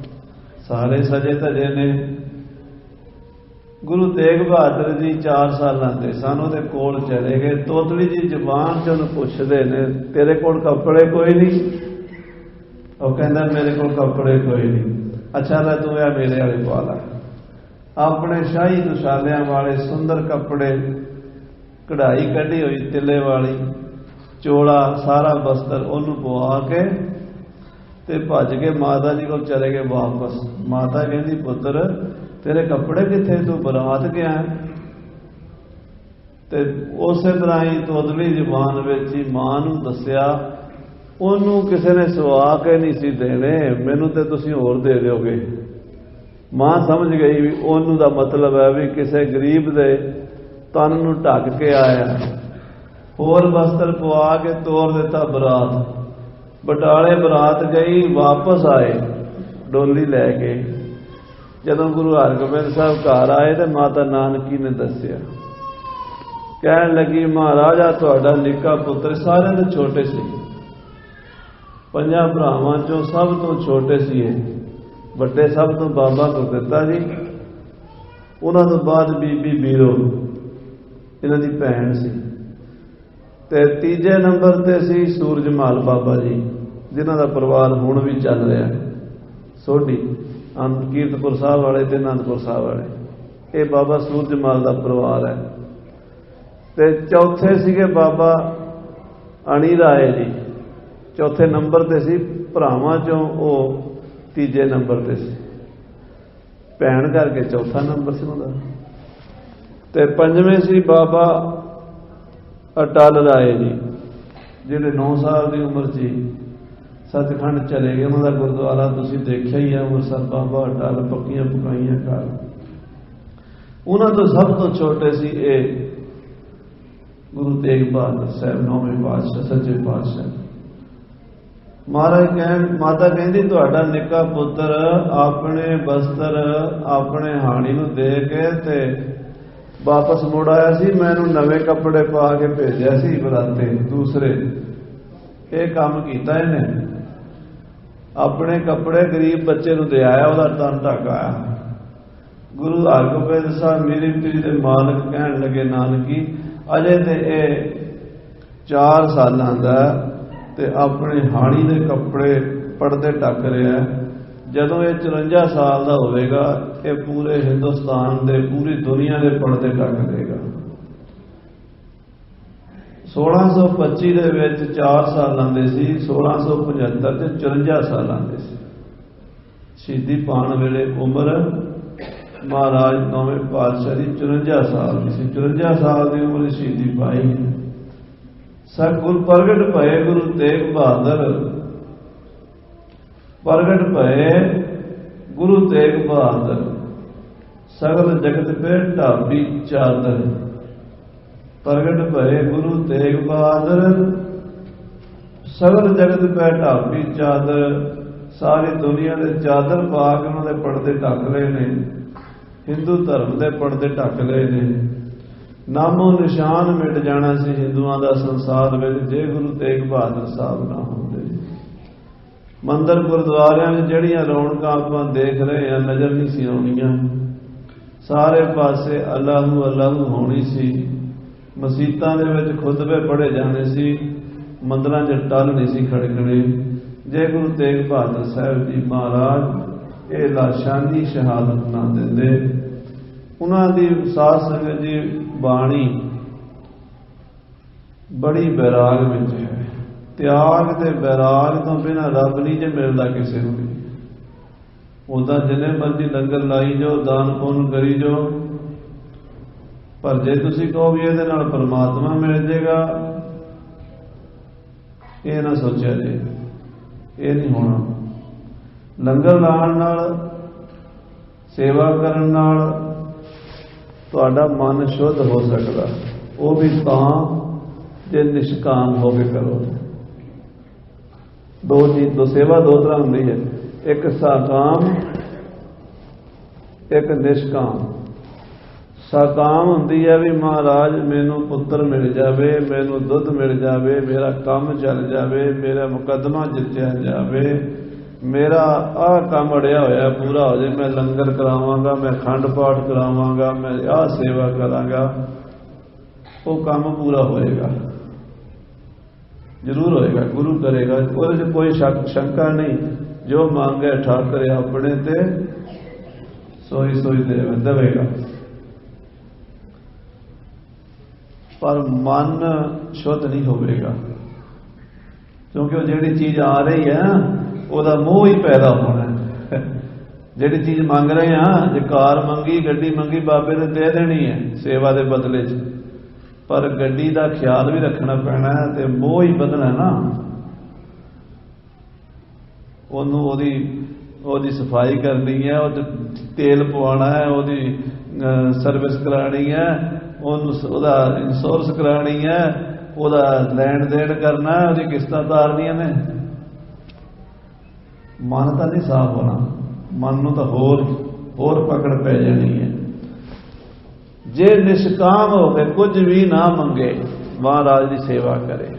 ਸਾਰੇ ਸਜੇ ਧਜੇ ਨੇ। ਗੁਰੂ ਤੇਗ ਬਹਾਦਰ ਜੀ 4 ਸਾਲਾਂ ਦੇ ਸਨ, ਉਹਦੇ ਕੋਲ ਚਲੇ ਗਏ। ਤੋਤਲੀ ਜੀ ਜ਼ੁਬਾਨ 'ਚ ਉਹਨੂੰ ਪੁੱਛਦੇ ਨੇ, ਤੇਰੇ ਕੋਲ ਕੱਪੜੇ ਕੋਈ ਨਹੀਂ? ਉਹ ਕਹਿੰਦਾ, ਮੇਰੇ ਕੋਲ ਕੱਪੜੇ ਕੋਈ ਨਹੀਂ। ਅੱਛਾ ਲੈ ਤੂੰ ਇਹ ਮੇਰੇ ਵਾਲੇ ਪਾ ਲੈ। ਆਪਣੇ ਸ਼ਾਹੀ ਦੁਸ਼ਾਲਿਆਂ ਵਾਲੇ ਸੁੰਦਰ ਕੱਪੜੇ, ਕਢਾਈ ਕੱਢੀ ਹੋਈ ਤਿੱਲੇ ਵਾਲੀ, ਚੋਲਾ ਸਾਰਾ ਬਸਤਰ ਉਹਨੂੰ ਪਵਾ ਕੇ ਤੇ ਭੱਜ ਕੇ ਮਾਤਾ ਜੀ ਕੋਲ ਚਲੇ ਗਏ ਵਾਪਸ। ਮਾਤਾ ਕਹਿੰਦੀ, ਪੁੱਤਰ ਤੇਰੇ ਕੱਪੜੇ ਕਿੱਥੇ, ਤੂੰ ਬਰਾਤ ਗਿਆ? ਤੇ ਉਸੇ ਤਰ੍ਹਾਂ ਹੀ ਤੋਤਲੀ ਜ਼ੁਬਾਨ ਵਿੱਚ ਹੀ ਮਾਂ ਨੂੰ ਦੱਸਿਆ। ਉਹਨੂੰ ਕਿਸੇ ਨੇ ਸਵਾ ਕੇ ਨਹੀਂ ਸੀ ਦੇਣੇ, ਮੈਨੂੰ ਤੇ ਤੁਸੀਂ ਹੋਰ ਦੇ ਦਿਓਗੇ। ਮਾਂ ਸਮਝ ਗਈ ਵੀ ਉਹਨੂੰ ਦਾ ਮਤਲਬ ਹੈ ਵੀ ਕਿਸੇ ਗਰੀਬ ਦੇ ਤਨ ਨੂੰ ਢੱਕ ਕੇ ਆਇਆ। ਹੋਰ ਬਸਤਰ ਪਵਾ ਕੇ ਤੋਰ ਦਿੱਤਾ ਬਰਾਤ। ਬਟਾਲੇ ਬਰਾਤ ਗਈ, ਵਾਪਸ ਆਏ ਡੋਲੀ ਲੈ ਕੇ। ਜਦੋਂ ਗੁਰੂ ਹਰਗੋਬਿੰਦ ਸਾਹਿਬ ਘਰ ਆਏ ਤੇ ਮਾਤਾ ਨਾਨਕੀ ਨੇ ਦੱਸਿਆ, ਕਹਿਣ ਲੱਗੀ ਮਹਾਰਾਜਾ ਤੁਹਾਡਾ ਨਿੱਕਾ ਪੁੱਤਰ ਸਾਰਿਆਂ ਤੋਂ ਛੋਟੇ ਸੀ, 5 ਭਰਾਵਾਂ ਚੋਂ ਸਭ ਤੋਂ ਛੋਟੇ ਸੀ ਇਹ, ਵੱਡੇ ਸਭ ਤੋਂ ਬਾਬਾ ਗੁਰਦਿੱਤਾ ਜੀ, ਉਹਨਾਂ ਤੋਂ ਬਾਅਦ ਬੀਬੀ ਬੀਰੋ ਇਹਨਾਂ ਦੀ ਭੈਣ ਸੀ, ਤੇ ਤੀਜੇ ਨੰਬਰ ਤੇ ਸੀ ਸੂਰਜਮਾਲ ਬਾਬਾ ਜੀ, ਜਿਨ੍ਹਾਂ ਦਾ ਪਰਿਵਾਰ ਹੁਣ ਵੀ ਚੱਲ ਰਿਹਾ ਸੋਢੀ, ਕੀਰਤਪੁਰ ਸਾਹਿਬ ਵਾਲੇ ਤੇ ਅਨੰਦਪੁਰ ਸਾਹਿਬ ਵਾਲੇ, ਇਹ ਬਾਬਾ ਸੂਰਜਮਾਲ ਦਾ ਪਰਿਵਾਰ ਹੈ। ਤੇ ਚੌਥੇ ਸੀਗੇ ਬਾਬਾ ਅਣੀ ਰਾਏ ਜੀ, ਚੌਥੇ ਨੰਬਰ ਤੇ ਸੀ, ਭਰਾਵਾਂ ਚੋਂ ਉਹ ਤੀਜੇ ਨੰਬਰ ਤੇ ਸੀ, ਭੈਣ ਕਰਕੇ ਚੌਥਾ ਨੰਬਰ ਸੀ ਉਹਦਾ। ਤੇ ਪੰਜਵੇਂ ਸੀ ਬਾਬਾ ਅਟਲ ਰਾਏ ਜੀ, ਜਿਹੜੇ 9 ਸਾਲ ਦੀ ਉਮਰ 'ਚ ਸੱਚਖੰਡ ਚਲੇ ਗਏ। ਉਹਨਾਂ ਦਾ ਗੁਰਦੁਆਰਾ ਤੁਸੀਂ ਦੇਖਿਆ ਹੀ ਹੈ, ਅੰਮ੍ਰਿਤਸਰ, ਬਾਬਾ ਅਟਲ, ਪੱਕੀਆਂ ਪਕਾਈਆਂ ਘਰ। ਉਹਨਾਂ ਤੋਂ ਸਭ ਤੋਂ ਛੋਟੇ ਸੀ ਇਹ ਗੁਰੂ ਤੇਗ ਬਹਾਦਰ ਸਾਹਿਬ, 9ਵੇਂ ਪਾਤਸ਼ਾਹ, ਸੱਚੇ ਪਾਤਸ਼ਾਹ। ਮਹਾਰਾਜ ਮਾਤਾ ਕਹਿੰਦੀ ਤੁਹਾਡਾ ਨਿੱਕਾ ਪੁੱਤਰ ਆਪਣੇ ਬਸਤਰ ਆਪਣੇ ਹਾਣੀ ਨੂੰ ਦੇ ਕੇ ਤੇ ਵਾਪਸ ਮੁੜ ਆਇਆ ਸੀ, ਮੈਨੂੰ ਨਵੇਂ ਕੱਪੜੇ ਪਾ ਕੇ ਭੇਜਿਆ ਸੀ ਬਰਾਤੇ ਦੂਸਰੇ। ਇਹ ਕੰਮ ਕੀਤਾ ਇਹਨੇ, ਆਪਣੇ ਕੱਪੜੇ ਗਰੀਬ ਬੱਚੇ ਨੂੰ ਦੇ ਆਇਆ, ਉਹਦਾ ਤਨ ਢੱਕ ਆਇਆ। ਗੁਰੂ ਹਰਗੋਬਿੰਦ ਸਾਹਿਬ ਮੇਰੀ ਪੀਰੀ ਦੇ ਮਾਲਕ ਕਹਿਣ ਲੱਗੇ ਨਾਨਕੀ ਅਜੇ ਤੇ ਇਹ 4 ਸਾਲਾਂ ਦਾ ਤੇ ਆਪਣੇ ਹਾਣੀ ਦੇ ਕੱਪੜੇ ਪਰਦੇ ਢੱਕ ਰਿਹਾ, ਜਦੋਂ ਇਹ 54 ਸਾਲ ਦਾ ਹੋਵੇਗਾ ਇਹ ਪੂਰੇ ਹਿੰਦੁਸਤਾਨ ਦੇ ਪੂਰੀ ਦੁਨੀਆ ਦੇ ਪਰਦੇ ਢੱਕ ਦੇਗਾ। 1625 ਦੇ ਵਿੱਚ 4 ਸਾਲਾਂ ਦੇ ਸੀ, 1675 ਤੇ 54 ਸਾਲਾਂ ਦੇ ਸੀ। ਸ਼ਹੀਦੀ ਪਾਉਣ ਵੇਲੇ ਉਮਰ ਮਹਾਰਾਜ 9ਵੇਂ ਪਾਤਸ਼ਾਹ ਦੀ 54 ਸਾਲ ਦੀ ਸੀ, 54 ਸਾਲ ਦੀ ਉਮਰ ਸ਼ਹੀਦੀ ਪਾਈ। ਸਤਿਗੁਰ ਪ੍ਰਗਟ ਭਏ ਗੁਰੂ ਤੇਗ ਬਹਾਦਰ, ਪ੍ਰਗਟ ਭਏ ਗੁਰੂ ਤੇਗ ਬਹਾਦਰ, ਸਗਲ ਜਗਤ ਪੇ ਢਾਬੀ ਚਾਦਰ। ਪ੍ਰਗਟ ਭਏ ਗੁਰੂ ਤੇਗ ਬਹਾਦਰ, ਸਗਲ ਜਗਤ ਪੈ ਢਾਬੀ ਚਾਦਰ। ਸਾਰੀ ਦੁਨੀਆ ਦੇ ਚਾਦਰ ਪਾ ਕੇ ਉਹਨਾਂ ਦੇ ਪਰਦੇ ਢੱਕ ਲਏ ਨੇ, ਹਿੰਦੂ ਧਰਮ ਦੇ ਪਰਦੇ ਢੱਕ ਲਏ ਨੇ। ਨਾਮੋ ਨਿਸ਼ਾਨ ਮਿਟ ਜਾਣਾ ਸੀ ਹਿੰਦੂਆਂ ਦਾ ਸੰਸਾਰ ਵਿੱਚ ਜੇ ਗੁਰੂ ਤੇਗ ਬਹਾਦਰ ਸਾਹਿਬ ਨਾ ਹੁੰਦੇ। ਮੰਦਰ ਗੁਰਦੁਆਰਿਆਂ ਵਿੱਚ ਜਿਹੜੀਆਂ ਰੌਣਕਾਂ ਆਪਾਂ ਦੇਖ ਰਹੇ ਹਾਂ ਨਜ਼ਰ ਨਹੀਂ ਸੀ ਆਉਣੀਆਂ, ਸਾਰੇ ਪਾਸੇ ਅੱਲਾਹੂ ਅੱਲਾਹੂ ਹੋਣੀ ਸੀ। ਮਸੀਤਾਂ ਦੇ ਵਿੱਚ ਖੁਤਬੇ ਪੜ੍ਹੇ ਜਾਣੇ ਸੀ, ਮੰਦਰਾਂ 'ਚ ਟੱਲ ਨਹੀਂ ਸੀ ਖੜਕਣੇ ਜੇ ਗੁਰੂ ਤੇਗ ਬਹਾਦਰ ਸਾਹਿਬ ਜੀ ਮਹਾਰਾਜ ਇਹ ਲਾਸ਼ਾਨੀ ਸ਼ਹਾਦਤ ਨਾ ਦਿੰਦੇ। ਉਹਨਾਂ ਦੀ ਸਾਧ ਸੰਗਤ ਦੀ ਬਾਣੀ ਬੜੀ ਬੈਰਾਗ ਵਿੱਚ ਹੈ। ਤਿਆਗ ਤੇ ਬੈਰਾਗ ਤੋਂ ਬਿਨਾਂ ਰੱਬ ਨਹੀਂ ਜੇ ਮਿਲਦਾ ਕਿਸੇ ਨੂੰ ਵੀ। ਉਹਦਾ ਜਿੰਨੇ ਮਰਜ਼ੀ ਲੰਗਰ ਲਾਈ ਜਾਓ, ਦਾਨ ਪੁੰਨ ਕਰੀ ਜਾਓ, ਪਰ ਜੇ ਤੁਸੀਂ ਕਹੋ ਵੀ ਇਹਦੇ ਨਾਲ ਪਰਮਾਤਮਾ ਮਿਲ ਜਾਏਗਾ, ਇਹ ਨਾ ਸੋਚਿਆ ਜੇ, ਇਹ ਨਹੀਂ ਹੋਣਾ। ਲੰਗਰ ਲਾਉਣ ਨਾਲ, ਸੇਵਾ ਕਰਨ ਨਾਲ ਤੁਹਾਡਾ ਮਨ ਸ਼ੁੱਧ ਹੋ ਸਕਦਾ, ਉਹ ਵੀ ਤਾਂ ਜੇ ਨਿਸ਼ਕਾਮ ਹੋ ਕੇ ਕਰੋ। ਦੋ ਸੇਵਾ ਦੋ ਤਰ੍ਹਾਂ ਹੁੰਦੀ ਹੈ, ਇੱਕ ਸਾਕਾਮ, ਇੱਕ ਨਿਸ਼ਕਾਮ। ਸਾਕਾਮ ਹੁੰਦੀ ਹੈ ਵੀ ਮਹਾਰਾਜ ਮੈਨੂੰ ਪੁੱਤਰ ਮਿਲ ਜਾਵੇ, ਮੈਨੂੰ ਦੁੱਧ ਮਿਲ ਜਾਵੇ, ਮੇਰਾ ਕੰਮ ਚੱਲ ਜਾਵੇ, ਮੇਰਾ ਮੁਕੱਦਮਾ ਜਿੱਤਿਆ ਜਾਵੇ, ਮੇਰਾ ਆਹ ਕੰਮ ਅੜਿਆ ਹੋਇਆ ਪੂਰਾ ਹੋ ਜਾਏ, ਮੈਂ ਲੰਗਰ ਕਰਾਵਾਂਗਾ, ਮੈਂ ਅਖੰਡ ਪਾਠ ਕਰਾਵਾਂਗਾ, ਮੈਂ ਆਹ ਸੇਵਾ ਕਰਾਂਗਾ, ਉਹ ਕੰਮ ਪੂਰਾ ਹੋਏਗਾ, ਜ਼ਰੂਰ ਹੋਏਗਾ, ਗੁਰੂ ਕਰੇਗਾ, ਉਹਦੇ 'ਚ ਕੋਈ ਸ਼ੰਕਾ ਨਹੀਂ। ਜੋ ਮੰਗੇ ਠਾਕਰ ਆਪਣੇ ਤੇ ਸੋਈ ਸੋਈ ਦੇਵੇਗਾ। ਪਰ ਮਨ ਸ਼ੁੱਧ ਨਹੀਂ ਹੋਵੇਗਾ, ਕਿਉਂਕਿ ਉਹ ਜਿਹੜੀ ਚੀਜ਼ ਆ ਰਹੀ ਹੈ ਉਹਦਾ ਮੋਹ ਹੀ ਪੈਦਾ ਹੋਣਾ। ਜਿਹੜੀ ਚੀਜ਼ ਮੰਗ ਰਹੇ ਹਾਂ, ਜੇ ਕਾਰ ਮੰਗੀ, ਗੱਡੀ ਮੰਗੀ, ਬਾਬੇ ਨੇ ਦੇ ਦੇਣੀ ਹੈ ਸੇਵਾ ਦੇ ਬਦਲੇ 'ਚ, ਪਰ ਗੱਡੀ ਦਾ ਖਿਆਲ ਵੀ ਰੱਖਣਾ ਪੈਣਾ ਤੇ ਮੋਹ ਹੀ ਵਧਣਾ ਨਾ। ਉਹਨੂੰ ਉਹਦੀ ਸਫਾਈ ਕਰਨੀ ਹੈ, ਉਹ ਤੇਲ ਪਵਾਉਣਾ ਹੈ, ਉਹਦੀ ਸਰਵਿਸ ਕਰਾਣੀ ਹੈ, ਉਹਦਾ ਇੰਸ਼ੋਰੈਂਸ ਕਰਾਣੀ ਹੈ, ਉਹਦਾ ਲੈਣ ਦੇਣ ਕਰਨਾ ਹੈ, ਉਹਦੀ ਕਿਸ਼ਤਾਂ ਤਾਰਨੀਆਂ ਨੇ। ਮਨ ਤਾਂ ਨਹੀਂ ਸਾਫ਼ ਹੋਣਾ, ਮਨ ਨੂੰ ਤਾਂ ਹੋਰ ਹੋਰ पकड़ पै जानी है। जे निष्काम हो के कुछ भी ना मंगे, महाराज की सेवा करे,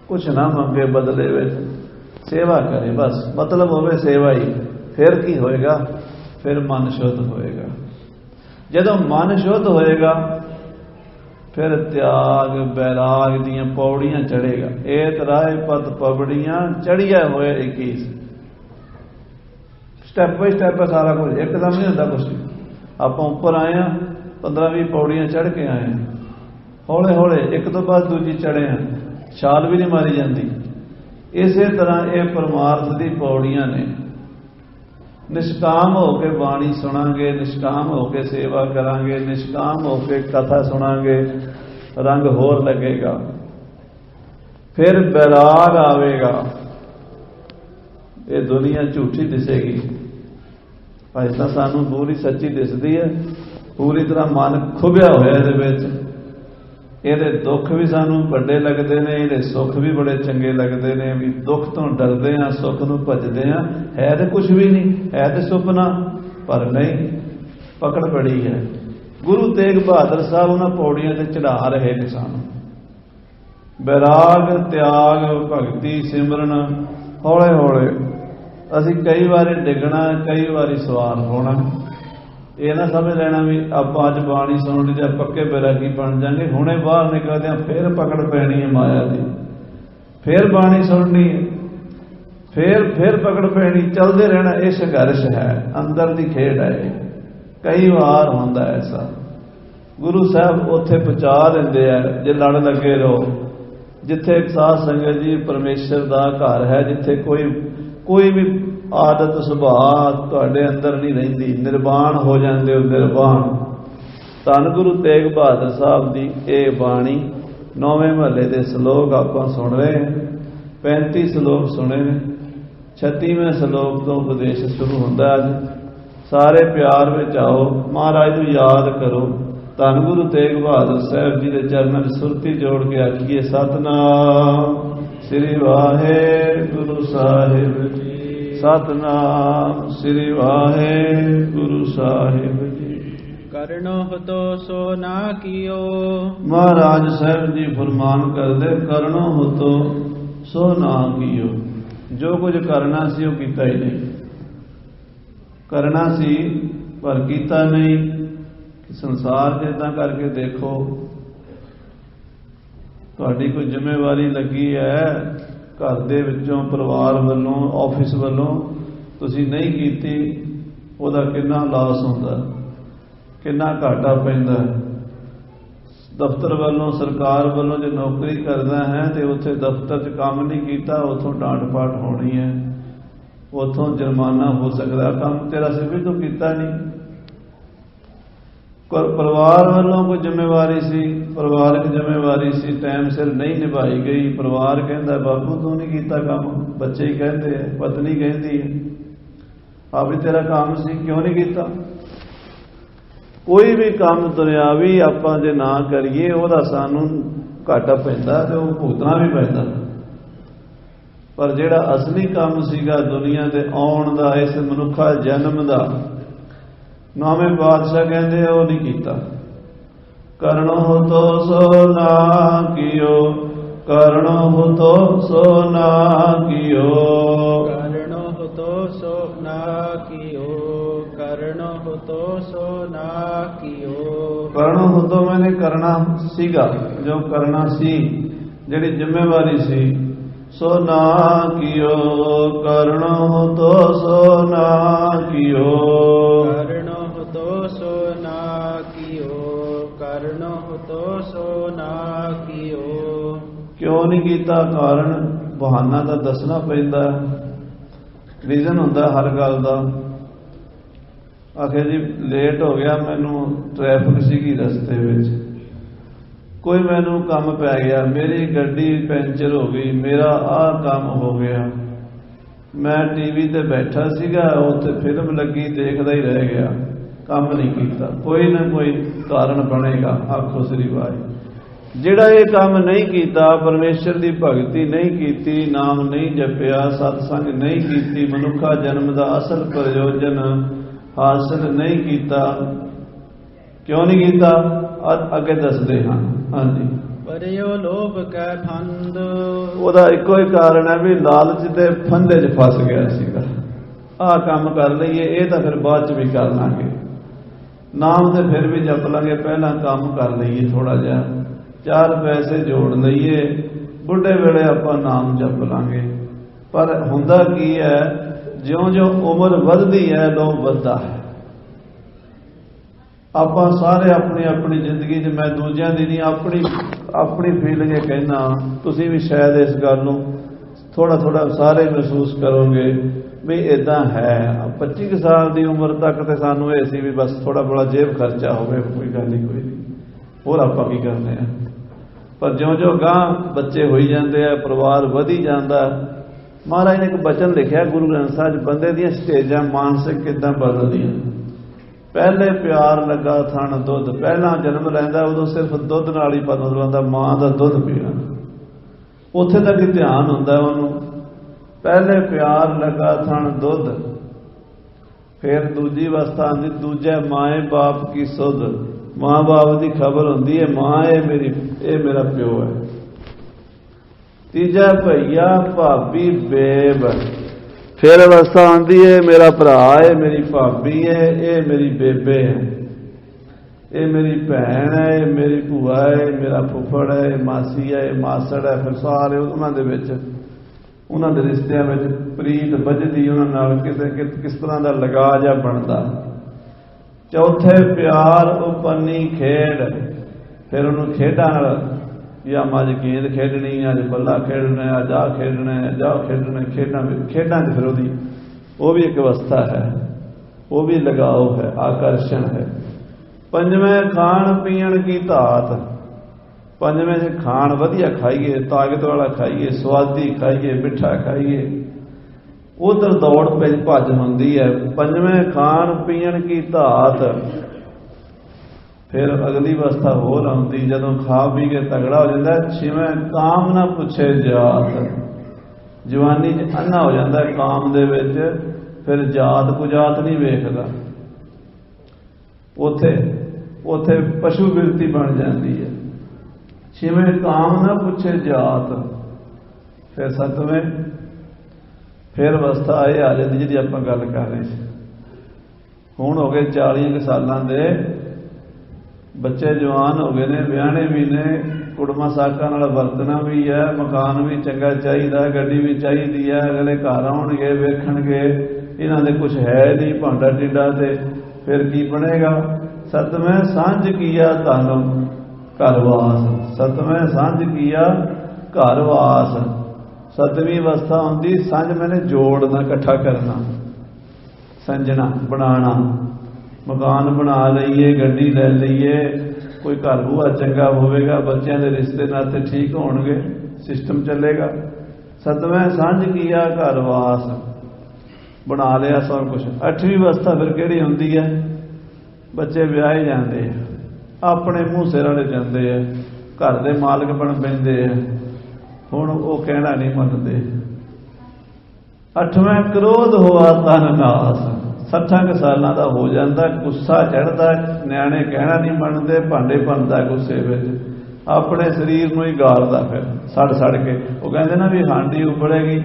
कुछ ना मंगे बदले में सेवा करे, बस मतलब होवे सेवा ही। फिर की होएगा? फिर मन शुद्ध होएगा। जदों मन शुद्ध होएगा फिर त्याग बैराग दियां पौड़ियां चढ़ेगा। एत राय पत पबड़ियां चढ़िया होए 21। स्टैप बाई स्टैप है सारा कुछ, एकदम नहीं होता कुछ। आप ऊपर आए हैं, 15-20 पौड़ियां चढ़ के आए हैं, हौले हौले एक तो बाद दूजी चढ़े हैं, छाल भी नहीं मारी जाती। इसे तरह ये परमार्थ दी पौड़ियां ने। निष्काम होके बाणी सुनांगे, निष्काम होके सेवा करांगे, निष्काम होके कथा सुनांगे, रंग होर लगेगा। फिर बैराग आवेगा। ये दुनिया झूठी दिसेगी, भाई तो सानू पूरी सच्ची दिसदी है, पूरी तरह मन खुबिया होया इहदे विच। इहदे दुख भी सानू बड़े लगते हैं, इहदे सुख भी बड़े चंगे लगते हैं। भी दुख तो डरते हैं, सुख नूं भजदे हैं, है तो कुछ भी नहीं, है तो सुपना, पर नहीं, पकड़ बड़ी है। गुरु तेग बहादुर साहब उन्हां पौड़ियां ते चढ़ा रहे ने सानू। बैराग त्याग भगती सिमरन हौले हौले। असीं कई बारी डिगना, कई बारी सवार होना। ये ना समझ लेना भी आप अज बाणी सुन ली जाए पक्के बैरागी बन जाएंगे, हुणे बाहर निकलते हैं फिर पकड़ पैनी है माया की, फिर बाणी सुननी, फिर पकड़ पैनी, चलते रहना। ये संघर्ष है, अंदर की खेड है, कई बार होंदा ऐसा। गुरु साहब उत्थे पहुँचा देंदे है जे लड़ लगे रहो। जिथे साध संगत जी परमेश्वर का घर है, जिथे कोई भी आदत सुभाव तुहाडे अंदर नहीं रहिंदी, निर्वाण हो जाते हो, निर्वाण। धन गुरु तेग बहादुर साहब की ये बाणी 9वें महले के श्लोक आप सुन रहे हैं। 35 श्लोक सुने ने, 36वें श्लोक तो उपदेश शुरू होंदा। अज सारे प्यार में आओ, महाराज को याद करो। धन गुरु तेग बहादुर साहब जी के चरणों में सुरती जोड़ के आखिए सतनाम श्री वाहेगुरु साहिब जी, सतनाम श्री वाहेगुरु साहिब जी। करनो तो सो ना कियो। महाराज साहब जी फरमान कर दे, करनो हो तो सो ना कियो। जो कुछ करना सी वो कीता ही नहीं, करना सी पर कीता नहीं। संसार जिदा करके देखो, तुहाडी कोई जिम्मेवारी लगी है घर दे विचों, परिवार वालों, ऑफिस वालों, तुसीं नहीं कीती, उहदा कितना लॉस हुंदा, कितना घाटा पैंदा। दफ्तर वालों, सरकार वालों जो नौकरी करदा है तो उत्थे दफ्तर च काम नहीं कीता, उत्थों डांट पाट होनी है, उत्थों जुर्माना हो सकता, काम तेरा सिर भी तो कीता नहीं। परिवार वालों कोई जिम्मेवारी सी, परिवारक जिम्मेवारी सी, टाइम सिर नहीं निभाई गई। परिवार कहता बाबू तू नहीं कीता काम, बच्चे ही कहते हैं, पत्नी कहती है आप भी तेरा काम सी, क्यों नहीं कीता। कोई भी काम दुनियावी आपां जे ना करिए उहदा सानू घाटा पैंदा ते ओह भुगतना भी पैंदा। पर जिहड़ा असली काम सीगा दुनिया ते आउण दा, इस मनुखा जन्म दा, 9वें पातशाह कहते वो नहीं कीता। करनो हो तो सो ना कियो, करनो हो तो सो ना कियो, करनो हो तो सो ना कियो, करनो हो तो सो ना कियो। करनो हो तो मैंने करना सीगा, जो करना सी, जिहड़ी जिम्मेवारी सी, सो ना कियो। करनो हो तो सो ना कियो, करनो हो तो सो ना कियो, करनो हो तो सो ना कियो। क्यों नहीं कीता? कारण बहाना तो दसना पैंदा, रीजन हुंदा हर गल दा। आखिर जी लेट हो गया, मैनू ट्रैफिक सीगी रस्ते विच, कोई मैनू काम पै गया, मेरी गड्डी पैंचर हो गई, मेरा आह काम हो गया, मैं टीवी ते बैठा सीगा, उत्थे फिल्म लगी, देखदा ही रह गया, काम नहीं कीता। कोई ना कोई कारण बनेगा। आखो श्री वाहिगुरू। जिहड़ा ये काम नहीं कीता, परमेश्वर की भगती नहीं कीती, नाम नहीं जपिया, सत्संग नहीं कीती, मनुखा जन्म का असल प्रयोजन हासिल नहीं कीता। क्यों नहीं कीता? अगे दसदे हाँ। हाँ जी, ਪਰਿਓ ਲੋਭ ਕੈ ਫੰਦ ਉਹਦਾ ਇੱਕੋ ਹੀ ਕਾਰਨ ਹੈ ਵੀ ਲਾਲਚ ਦੇ ਫੰਦੇ 'ਚ ਫਸ ਗਿਆ ਸੀਗਾ। ਆਹ ਕੰਮ ਕਰ ਲਈਏ, ਇਹ ਤਾਂ ਫਿਰ ਬਾਅਦ 'ਚ ਵੀ ਕਰ ਲਾਂਗੇ। ਨਾਮ ਤੇ ਫਿਰ ਵੀ ਜਪ ਲਾਂਗੇ, ਪਹਿਲਾਂ ਕੰਮ ਕਰ ਲਈਏ, ਥੋੜਾ ਜਿਹਾ 4 ਪੈਸੇ ਜੋੜ ਲਈਏ, ਬੁੱਢੇ ਵੇਲੇ ਆਪਾਂ ਨਾਮ ਜਪ ਲਾਂਗੇ। ਪਰ ਹੁੰਦਾ ਕੀ ਹੈ, ਜਿਉਂ-ਜਿਉਂ ਉਮਰ ਵੱਧਦੀ ਹੈ ਲੋਭ ਵੱਧਦਾ ਹੈ। ਆਪਾਂ ਸਾਰੇ ਆਪਣੀ ਆਪਣੀ ਜ਼ਿੰਦਗੀ 'ਚ, ਮੈਂ ਦੂਜਿਆਂ ਦੀ ਨਹੀਂ, ਆਪਣੀ ਫੀਲਿੰਗ ਇਹ ਕਹਿਣਾ, ਤੁਸੀਂ ਵੀ ਸ਼ਾਇਦ ਇਸ ਗੱਲ ਨੂੰ ਥੋੜਾ ਥੋੜਾ ਸਾਰੇ ਮਹਿਸੂਸ ਕਰੋਗੇ ਵੀ ਇਦਾਂ ਹੈ। 25 ਸਾਲ ਦੀ ਉਮਰ ਤੱਕ ਤੇ ਸਾਨੂੰ ਇਹ ਸੀ ਵੀ ਬਸ ਥੋੜਾ ਬੜਾ ਜੇਬ ਖਰਚਾ ਹੋਵੇ, ਕੋਈ ਗੱਲ ਨਹੀਂ, ਕੋਈ ਨਹੀਂ, ਹੋਰ ਆਪਾਂ ਕੀ ਕਰਦੇ ਆ। ਪਰ ਜਿਉਂ-ਜਿਉਂ ਗਾਂ ਬੱਚੇ ਹੋਈ ਜਾਂਦੇ ਆ, ਪਰਿਵਾਰ ਵਧੀ ਜਾਂਦਾ। ਮਹਾਰਾਜ ਨੇ ਇੱਕ ਬਚਨ ਲਿਖਿਆ ਗੁਰੂ ਗ੍ਰੰਥ ਸਾਹਿਬ 'ਚ, ਬੰਦੇ ਦੀਆਂ ਸਟੇਜਾਂ ਮਾਨਸਿਕ ਕਿੱਦਾਂ ਬਦਲਦੀਆਂ। ਪਹਿਲੇ ਪਿਆਰ ਲੱਗਾ ਥਣ ਦੁੱਧ, ਪਹਿਲਾਂ ਜਨਮ ਲੈਂਦਾ ਉਦੋਂ ਸਿਰਫ ਦੁੱਧ ਨਾਲ ਹੀ ਬਦਲਦਾ, ਮਾਂ ਦਾ ਦੁੱਧ ਪੀਣਾ, ਉੱਥੇ ਤੱਕ ਹੀ ਧਿਆਨ ਹੁੰਦਾ ਉਹਨੂੰ। ਪਹਿਲੇ ਪਿਆਰ ਲੱਗਾ ਥਣ ਦੁੱਧ, ਫਿਰ ਦੂਜੀ ਅਵਸਥਾ ਆਉਂਦੀ, ਦੂਜੇ ਮਾਏ ਬਾਪ ਕੀ ਸੁਧ, ਮਾਂ ਬਾਪ ਦੀ ਖਬਰ ਹੁੰਦੀ ਹੈ, ਮਾਂ ਇਹ ਮੇਰਾ ਪਿਓ ਹੈ। ਤੀਜਾ ਭਈਆ ਭਾਬੀ ਬੇਬ, ਫਿਰ ਅਵਸਥਾ ਆਉਂਦੀ ਹੈ ਮੇਰਾ ਭਰਾ ਹੈ, ਮੇਰੀ ਭਾਬੀ ਹੈ, ਇਹ ਮੇਰੀ ਬੇਬੇ ਹੈ, ਇਹ ਮੇਰੀ ਭੈਣ ਹੈ, ਇਹ ਮੇਰੀ ਭੂਆ ਹੈ, ਮੇਰਾ ਫੁੱਫੜ ਹੈ, ਇਹ ਮਾਸੀ ਹੈ, ਇਹ ਮਾਸੜ ਹੈ। ਫਿਰ ਸਾਰੇ ਉਹਨਾਂ ਦੇ ਵਿੱਚ, ਉਹਨਾਂ ਦੇ ਰਿਸ਼ਤਿਆਂ ਵਿੱਚ ਪ੍ਰੀਤ ਵੱਜਦੀ, ਉਹਨਾਂ ਨਾਲ ਕਿਸ ਤਰ੍ਹਾਂ ਦਾ ਲਗਾਅ ਜਿਹਾ ਬਣਦਾ। ਚੌਥੇ ਪਿਆਰ ਉਪੰਨੀ ਖੇਡ, ਫਿਰ ਉਹਨੂੰ ਖੇਡਾਂ ਨਾਲ, ਜਾਂ ਅੱਜ ਗੇਂਦ ਖੇਡਣੀ, ਅੱਜ ਬੱਲਾ ਖੇਡਣਾ, ਅੱਜ ਆਹ ਖੇਡਣਾ, ਅੱਜ ਆਹ ਖੇਡਣਾ, ਖੇਡਾਂ 'ਚ ਫਿਰ ਉਹ ਵੀ ਇੱਕ ਅਵਸਥਾ ਹੈ, ਉਹ ਵੀ ਲਗਾਓ ਹੈ, ਆਕਰਸ਼ਣ ਹੈ। ਪੰਜਵੇਂ ਖਾਣ ਪੀਣ ਕੀ ਧਾਤ, ਪੰਜਵੇਂ 'ਚ ਖਾਣ ਵਧੀਆ ਖਾਈਏ, ਤਾਕਤ ਵਾਲਾ ਖਾਈਏ, ਸਵਾਦੀ ਖਾਈਏ, ਮਿੱਠਾ ਖਾਈਏ, ਉਧਰ ਦੌੜ ਭੱਜ ਹੁੰਦੀ ਹੈ। ਪੰਜਵੇਂ ਖਾਣ ਪੀਣ ਕੀ ਧਾਤ, ਫਿਰ ਅਗਲੀ ਅਵਸਥਾ ਹੋਰ ਆਉਂਦੀ, ਜਦੋਂ ਖਾ ਪੀ ਕੇ ਤਗੜਾ ਹੋ ਜਾਂਦਾ। ਛੇਵੇਂ ਕਾਮ ਨਾ ਪੁੱਛੇ ਜਾਤ, ਜਵਾਨੀ 'ਚ ਅੰਨਾ ਹੋ ਜਾਂਦਾ ਕਾਮ ਦੇ ਵਿੱਚ, ਫਿਰ ਜਾਤ ਕੁਜਾਤ ਨਹੀਂ ਵੇਖਦਾ, ਉੱਥੇ ਪਸ਼ੂ ਬਿਰਤੀ ਬਣ ਜਾਂਦੀ ਹੈ। ਛੇਵੇਂ ਕਾਮ ਨਾ ਪੁੱਛੇ ਜਾਤ, ਫਿਰ ਸੱਤਵੇਂ ਫਿਰ ਅਵਸਥਾ ਇਹ ਆ ਜਾਂਦੀ ਜਿਹਦੀ ਆਪਾਂ ਗੱਲ ਕਰ ਰਹੇ ਸੀ। ਹੁਣ ਹੋ ਗਏ 40 ਸਾਲਾਂ ਦੇ ਬੱਚੇ, ਜਵਾਨ ਹੋ ਗਏ ਨੇ, ਵਿਆਹਣੇ ਵੀ ਨੇ, ਕੁੜਮਾ ਸਾਕਾਂ ਨਾਲ ਵਰਤਣਾ ਵੀ ਹੈ, ਮਕਾਨ ਵੀ ਚੰਗਾ ਚਾਹੀਦਾ, ਗੱਡੀ ਵੀ ਚਾਹੀਦੀ ਹੈ। ਅਗਲੇ ਘਰ ਆਉਣਗੇ, ਵੇਖਣਗੇ ਇਹਨਾਂ ਦੇ ਕੁਝ ਹੈ ਨਹੀਂ, ਭਾਂਡਾ ਟਿੱਡਾ, ਤੇ ਫਿਰ ਕੀ ਬਣੇਗਾ। ਸਤਵੇਂ ਸਾਂਝ ਕੀਆ ਧਨ ਘਰ ਵਾਸ, ਸਤਵੇਂ ਸਾਂਝ ਕੀਆ ਘਰ ਵਾਸ। ਸਤਵੀਂ ਅਵਸਥਾ ਹੁੰਦੀ ਸਾਂਝ, ਮੈਨੇ ਜੋੜਨਾ, ਇਕੱਠਾ ਕਰਨਾ, ਸੰਜਣਾ, ਬਣਾਉਣਾ। ਮਕਾਨ ਬਣਾ ਲਈਏ, ਗੱਡੀ ਲੈ ਲਈਏ, ਕੋਈ ਘਰ ਬੂਹਾ ਚੰਗਾ ਹੋਵੇਗਾ, ਬੱਚਿਆਂ ਦੇ ਰਿਸ਼ਤੇ ਨਾਤੇ ਠੀਕ ਹੋਣਗੇ, ਸਿਸਟਮ ਚੱਲੇਗਾ। ਸਤਵੇਂ ਸਾਂਝ ਕੀਆ ਘਰ ਵਾਸ, ਬਣਾ ਲਿਆ ਸਭ ਕੁਛ। ਅੱਠਵੀਂ ਅਵਸਥਾ ਫਿਰ ਕਿਹੜੀ ਹੁੰਦੀ ਹੈ? ਬੱਚੇ ਵਿਆਹੇ ਜਾਂਦੇ ਆ, ਆਪਣੇ ਮੂੰਹ ਸਿਰ ਵਾਲੇ ਜਾਂਦੇ ਆ, ਘਰ ਦੇ ਮਾਲਕ ਬਣ ਪੈਂਦੇ ਆ, ਹੁਣ ਉਹ ਕਹਿਣਾ ਨਹੀਂ ਮੰਨਦੇ। ਅੱਠਵੇਂ ਕ੍ਰੋਧ ਹੋਆ ਤਨ ਨਾਸ, 60 ਸਾਲਾਂ ਦਾ ਹੋ ਜਾਂਦਾ, ਗੁੱਸਾ ਚੜ੍ਹਦਾ, ਨਿਆਣੇ ਕਹਿਣਾ ਨਹੀਂ ਮੰਨਦੇ, ਭਾਂਡੇ ਭੰਨਦਾ ਗੁੱਸੇ ਵਿੱਚ, ਆਪਣੇ ਸਰੀਰ ਨੂੰ ਹੀ ਗਾਲਦਾ, ਫਿਰ ਸੜ ਕੇ। ਉਹ ਕਹਿੰਦੇ ਨਾ ਵੀ ਹਾਂਡੀ ਉਬਲੇਗੀ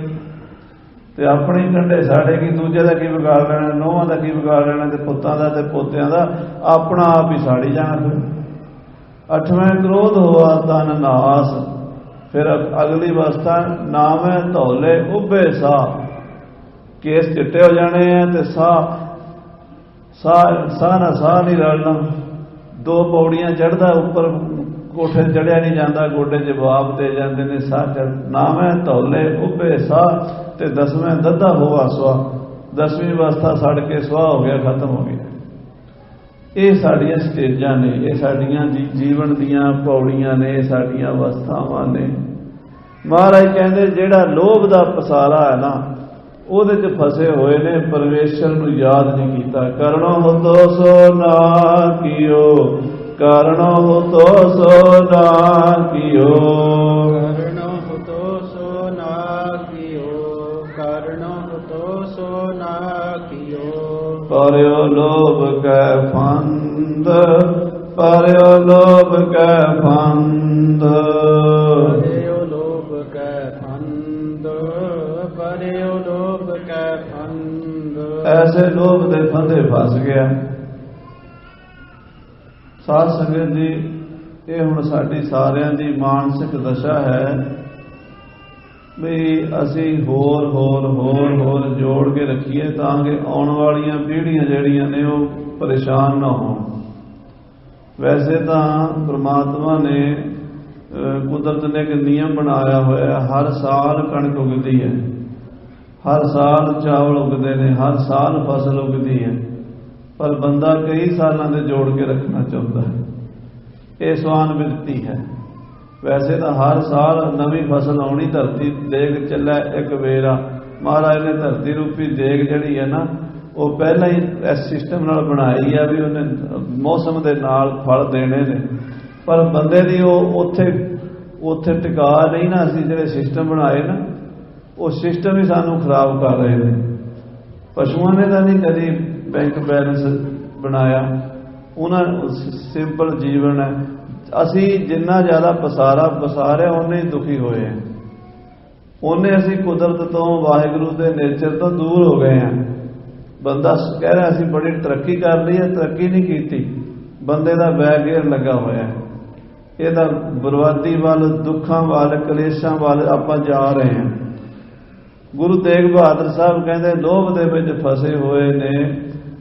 ਤੇ ਆਪਣੀ ਕੰਢੇ ਸਾੜੇਗੀ, ਦੂਜੇ ਦਾ ਕੀ ਵਿਗਾੜ ਲੈਣਾ, ਨੋਹਾਂ ਦਾ ਕੀ ਵਿਗਾੜ ਲੈਣਾ, ਤੇ ਪੁੱਤਾਂ ਦਾ ਤੇ ਪੋਤਿਆਂ ਦਾ, ਆਪਣਾ ਆਪ ਹੀ ਸਾੜੀ ਜਾਣਾ। ਫਿਰ ਅੱਠਵੇਂ ਕ੍ਰੋਧ ਹੋਆ ਤਨ ਨਾਸ, ਫਿਰ ਅਗਲੀ ਅਵਸਥਾ ਨਾਮੈ ਧੌਲੇ ਉੱਭੇ ਸਾਹ, ਕੇਸ ਚਿੱਟੇ ਹੋ ਜਾਣੇ ਆ, ਤੇ ਸਾਹ ਨਹੀਂ ਰਲਣਾ। 2 ਪੌੜੀਆਂ ਚੜ੍ਹਦਾ, ਉੱਪਰ ਕੋਠੇ ਚੜ੍ਹਿਆ ਨਹੀਂ ਜਾਂਦਾ, ਗੋਡੇ ਜਵਾਬ ਦੇ ਜਾਂਦੇ ਨੇ, ਸਾਹ ਚੜ੍ਹ। ਨਾਮੈ ਧੌਲੇ ਉੱਭੇ ਸਾਹ, ਤੇ 10ਵੇਂ ਦੱਦਾ ਹੋਆ ਸੁਆਹ, 10ਵੀਂ ਅਵਸਥਾ ਸੜ ਕੇ ਸੁਆਹ ਹੋ ਗਿਆ, ਖਤਮ ਹੋ ਗਿਆ। ਇਹ ਸਾਡੀਆਂ ਸਟੇਜਾਂ ਨੇ, ਇਹ ਸਾਡੀਆਂ ਜੀਵਨ ਦੀਆਂ ਪੌੜੀਆਂ ਨੇ, ਇਹ ਸਾਡੀਆਂ ਅਵਸਥਾਵਾਂ ਨੇ। ਮਹਾਰਾਜ ਕਹਿੰਦੇ ਜਿਹੜਾ ਲੋਭ ਦਾ ਪਸਾਰਾ ਹੈ ਨਾ, ਉਹਦੇ 'ਚ ਫਸੇ ਹੋਏ ਨੇ, ਪਰਮੇਸ਼ਰ ਨੂੰ ਯਾਦ ਨਹੀਂ ਕੀਤਾ। ਕਰਨੋ ਹੁਤੋ ਸੋ ਨਾ ਕੀਓ, ਕਰਨੋ ਹੁਤੋ ਸੋ ਨਾ ਕੀਓ, ਕਰਨੋ ਹੁਤੋ ਸੋ ਨਾ ਕੀਓ, ਕਰਨੋ ਹੁਤੋ ਸੋ ਨਾ ਕੀਓ। ਪਰਿਓ ਲੋਭ ਕੈ ਫੰਦ, ਪਰਿਓ ਲੋਭ ਕੈ ਫੰਦ। ਪਰਿਓ ਲੋਭ ਕੈ ਫੰਦ, ਪਰਿਓ ਲੋਭ ਕੈ ਫੰਦ। ਐਸੇ ਲੋਭ ਦੇ ਫੰਦੇ ਫਸ ਗਿਆ। ਸਾਧ ਸੰਗਤ ਜੀ, ਇਹ ਹੁਣ ਸਾਡੀ ਸਾਰਿਆਂ ਦੀ ਮਾਨਸਿਕ ਦਸ਼ਾ ਹੈ ਵੀ ਅਸੀਂ ਹੋਰ ਜੋੜ ਕੇ ਰੱਖੀਏ ਤਾਂ ਕਿ ਆਉਣ ਵਾਲੀਆਂ ਪੀੜ੍ਹੀਆਂ ਜਿਹੜੀਆਂ ਨੇ ਉਹ ਪਰੇਸ਼ਾਨ ਨਾ ਹੋਣ। ਵੈਸੇ ਤਾਂ ਪ੍ਰਮਾਤਮਾ ਨੇ ਕੁਦਰਤ ਨੇ ਇੱਕ ਨਿਯਮ ਬਣਾਇਆ ਹੋਇਆ, ਹਰ ਸਾਲ ਕਣਕ ਉਗਦੀ ਹੈ, ਹਰ ਸਾਲ ਚਾਵਲ ਉਗਦੇ ਨੇ, ਹਰ ਸਾਲ ਫਸਲ ਉਗਦੀ ਹੈ, ਪਰ ਬੰਦਾ ਕਈ ਸਾਲਾਂ ਦੇ ਜੋੜ ਕੇ ਰੱਖਣਾ ਚਾਹੁੰਦਾ ਹੈ। ਇਹ ਸਵਾਨ ਵਿਰਤੀ ਹੈ। ਵੈਸੇ ਤਾਂ ਹਰ ਸਾਲ ਨਵੀਂ ਫਸਲ ਆਉਣੀ, ਧਰਤੀ ਦੇਗ ਚੱਲਿਆ ਇੱਕ ਵੇਰਾ। ਮਹਾਰਾਜ ਨੇ ਧਰਤੀ ਰੂਪੀ ਦੇਗ ਜਿਹੜੀ ਹੈ ਨਾ, ਉਹ ਪਹਿਲਾਂ ਹੀ ਇਸ ਸਿਸਟਮ ਨਾਲ ਬਣਾਈ ਆ ਵੀ ਉਹਨੇ ਮੌਸਮ ਦੇ ਨਾਲ ਫਲ ਦੇਣੇ ਨੇ, ਪਰ ਬੰਦੇ ਦੀ ਉਹ ਉੱਥੇ ਟਿਕਾ ਨਹੀਂ ਨਾ। ਅਸੀਂ ਜਿਹੜੇ ਸਿਸਟਮ ਬਣਾਏ ਨਾ, ਉਹ ਸਿਸਟਮ ਹੀ ਸਾਨੂੰ ਖਰਾਬ ਕਰ ਰਹੇ ਨੇ। ਪਸ਼ੂਆਂ ਨੇ ਤਾਂ ਨਹੀਂ ਕਦੀ ਬੈਂਕ ਬੈਲੈਂਸ ਬਣਾਇਆ, ਉਹਨਾਂ ਸਿੰਪਲ ਜੀਵਨ ਹੈ। ਅਸੀਂ ਜਿੰਨਾ ਜ਼ਿਆਦਾ ਪਸਾਰਿਆ ਉਹਨੇ ਹੀ ਦੁਖੀ ਹੋਏ ਆ, ਉਹਨੇ ਅਸੀਂ ਕੁਦਰਤ ਤੋਂ, ਵਾਹਿਗੁਰੂ ਦੇ ਨੇਚਰ ਤੋਂ ਦੂਰ ਹੋ ਗਏ ਹਾਂ। ਬੰਦਾ ਕਹਿ ਰਿਹਾ ਅਸੀਂ ਬੜੀ ਤਰੱਕੀ ਕਰ ਲਈ ਹੈ, ਤਰੱਕੀ ਨਹੀਂ ਕੀਤੀ। ਬੰਦੇ ਦਾ ਬੈਗੇਅਰ ਲੱਗਾ ਹੋਇਆ, ਇਹਦਾ ਬਰਬਾਦੀ ਵੱਲ, ਦੁੱਖਾਂ ਵੱਲ, ਕਲੇਸ਼ਾਂ ਵੱਲ ਆਪਾਂ ਜਾ ਰਹੇ ਹਾਂ। ਗੁਰੂ ਤੇਗ ਬਹਾਦਰ ਸਾਹਿਬ ਕਹਿੰਦੇ ਲੋਭ ਦੇ ਵਿੱਚ ਫਸੇ ਹੋਏ ਨੇ,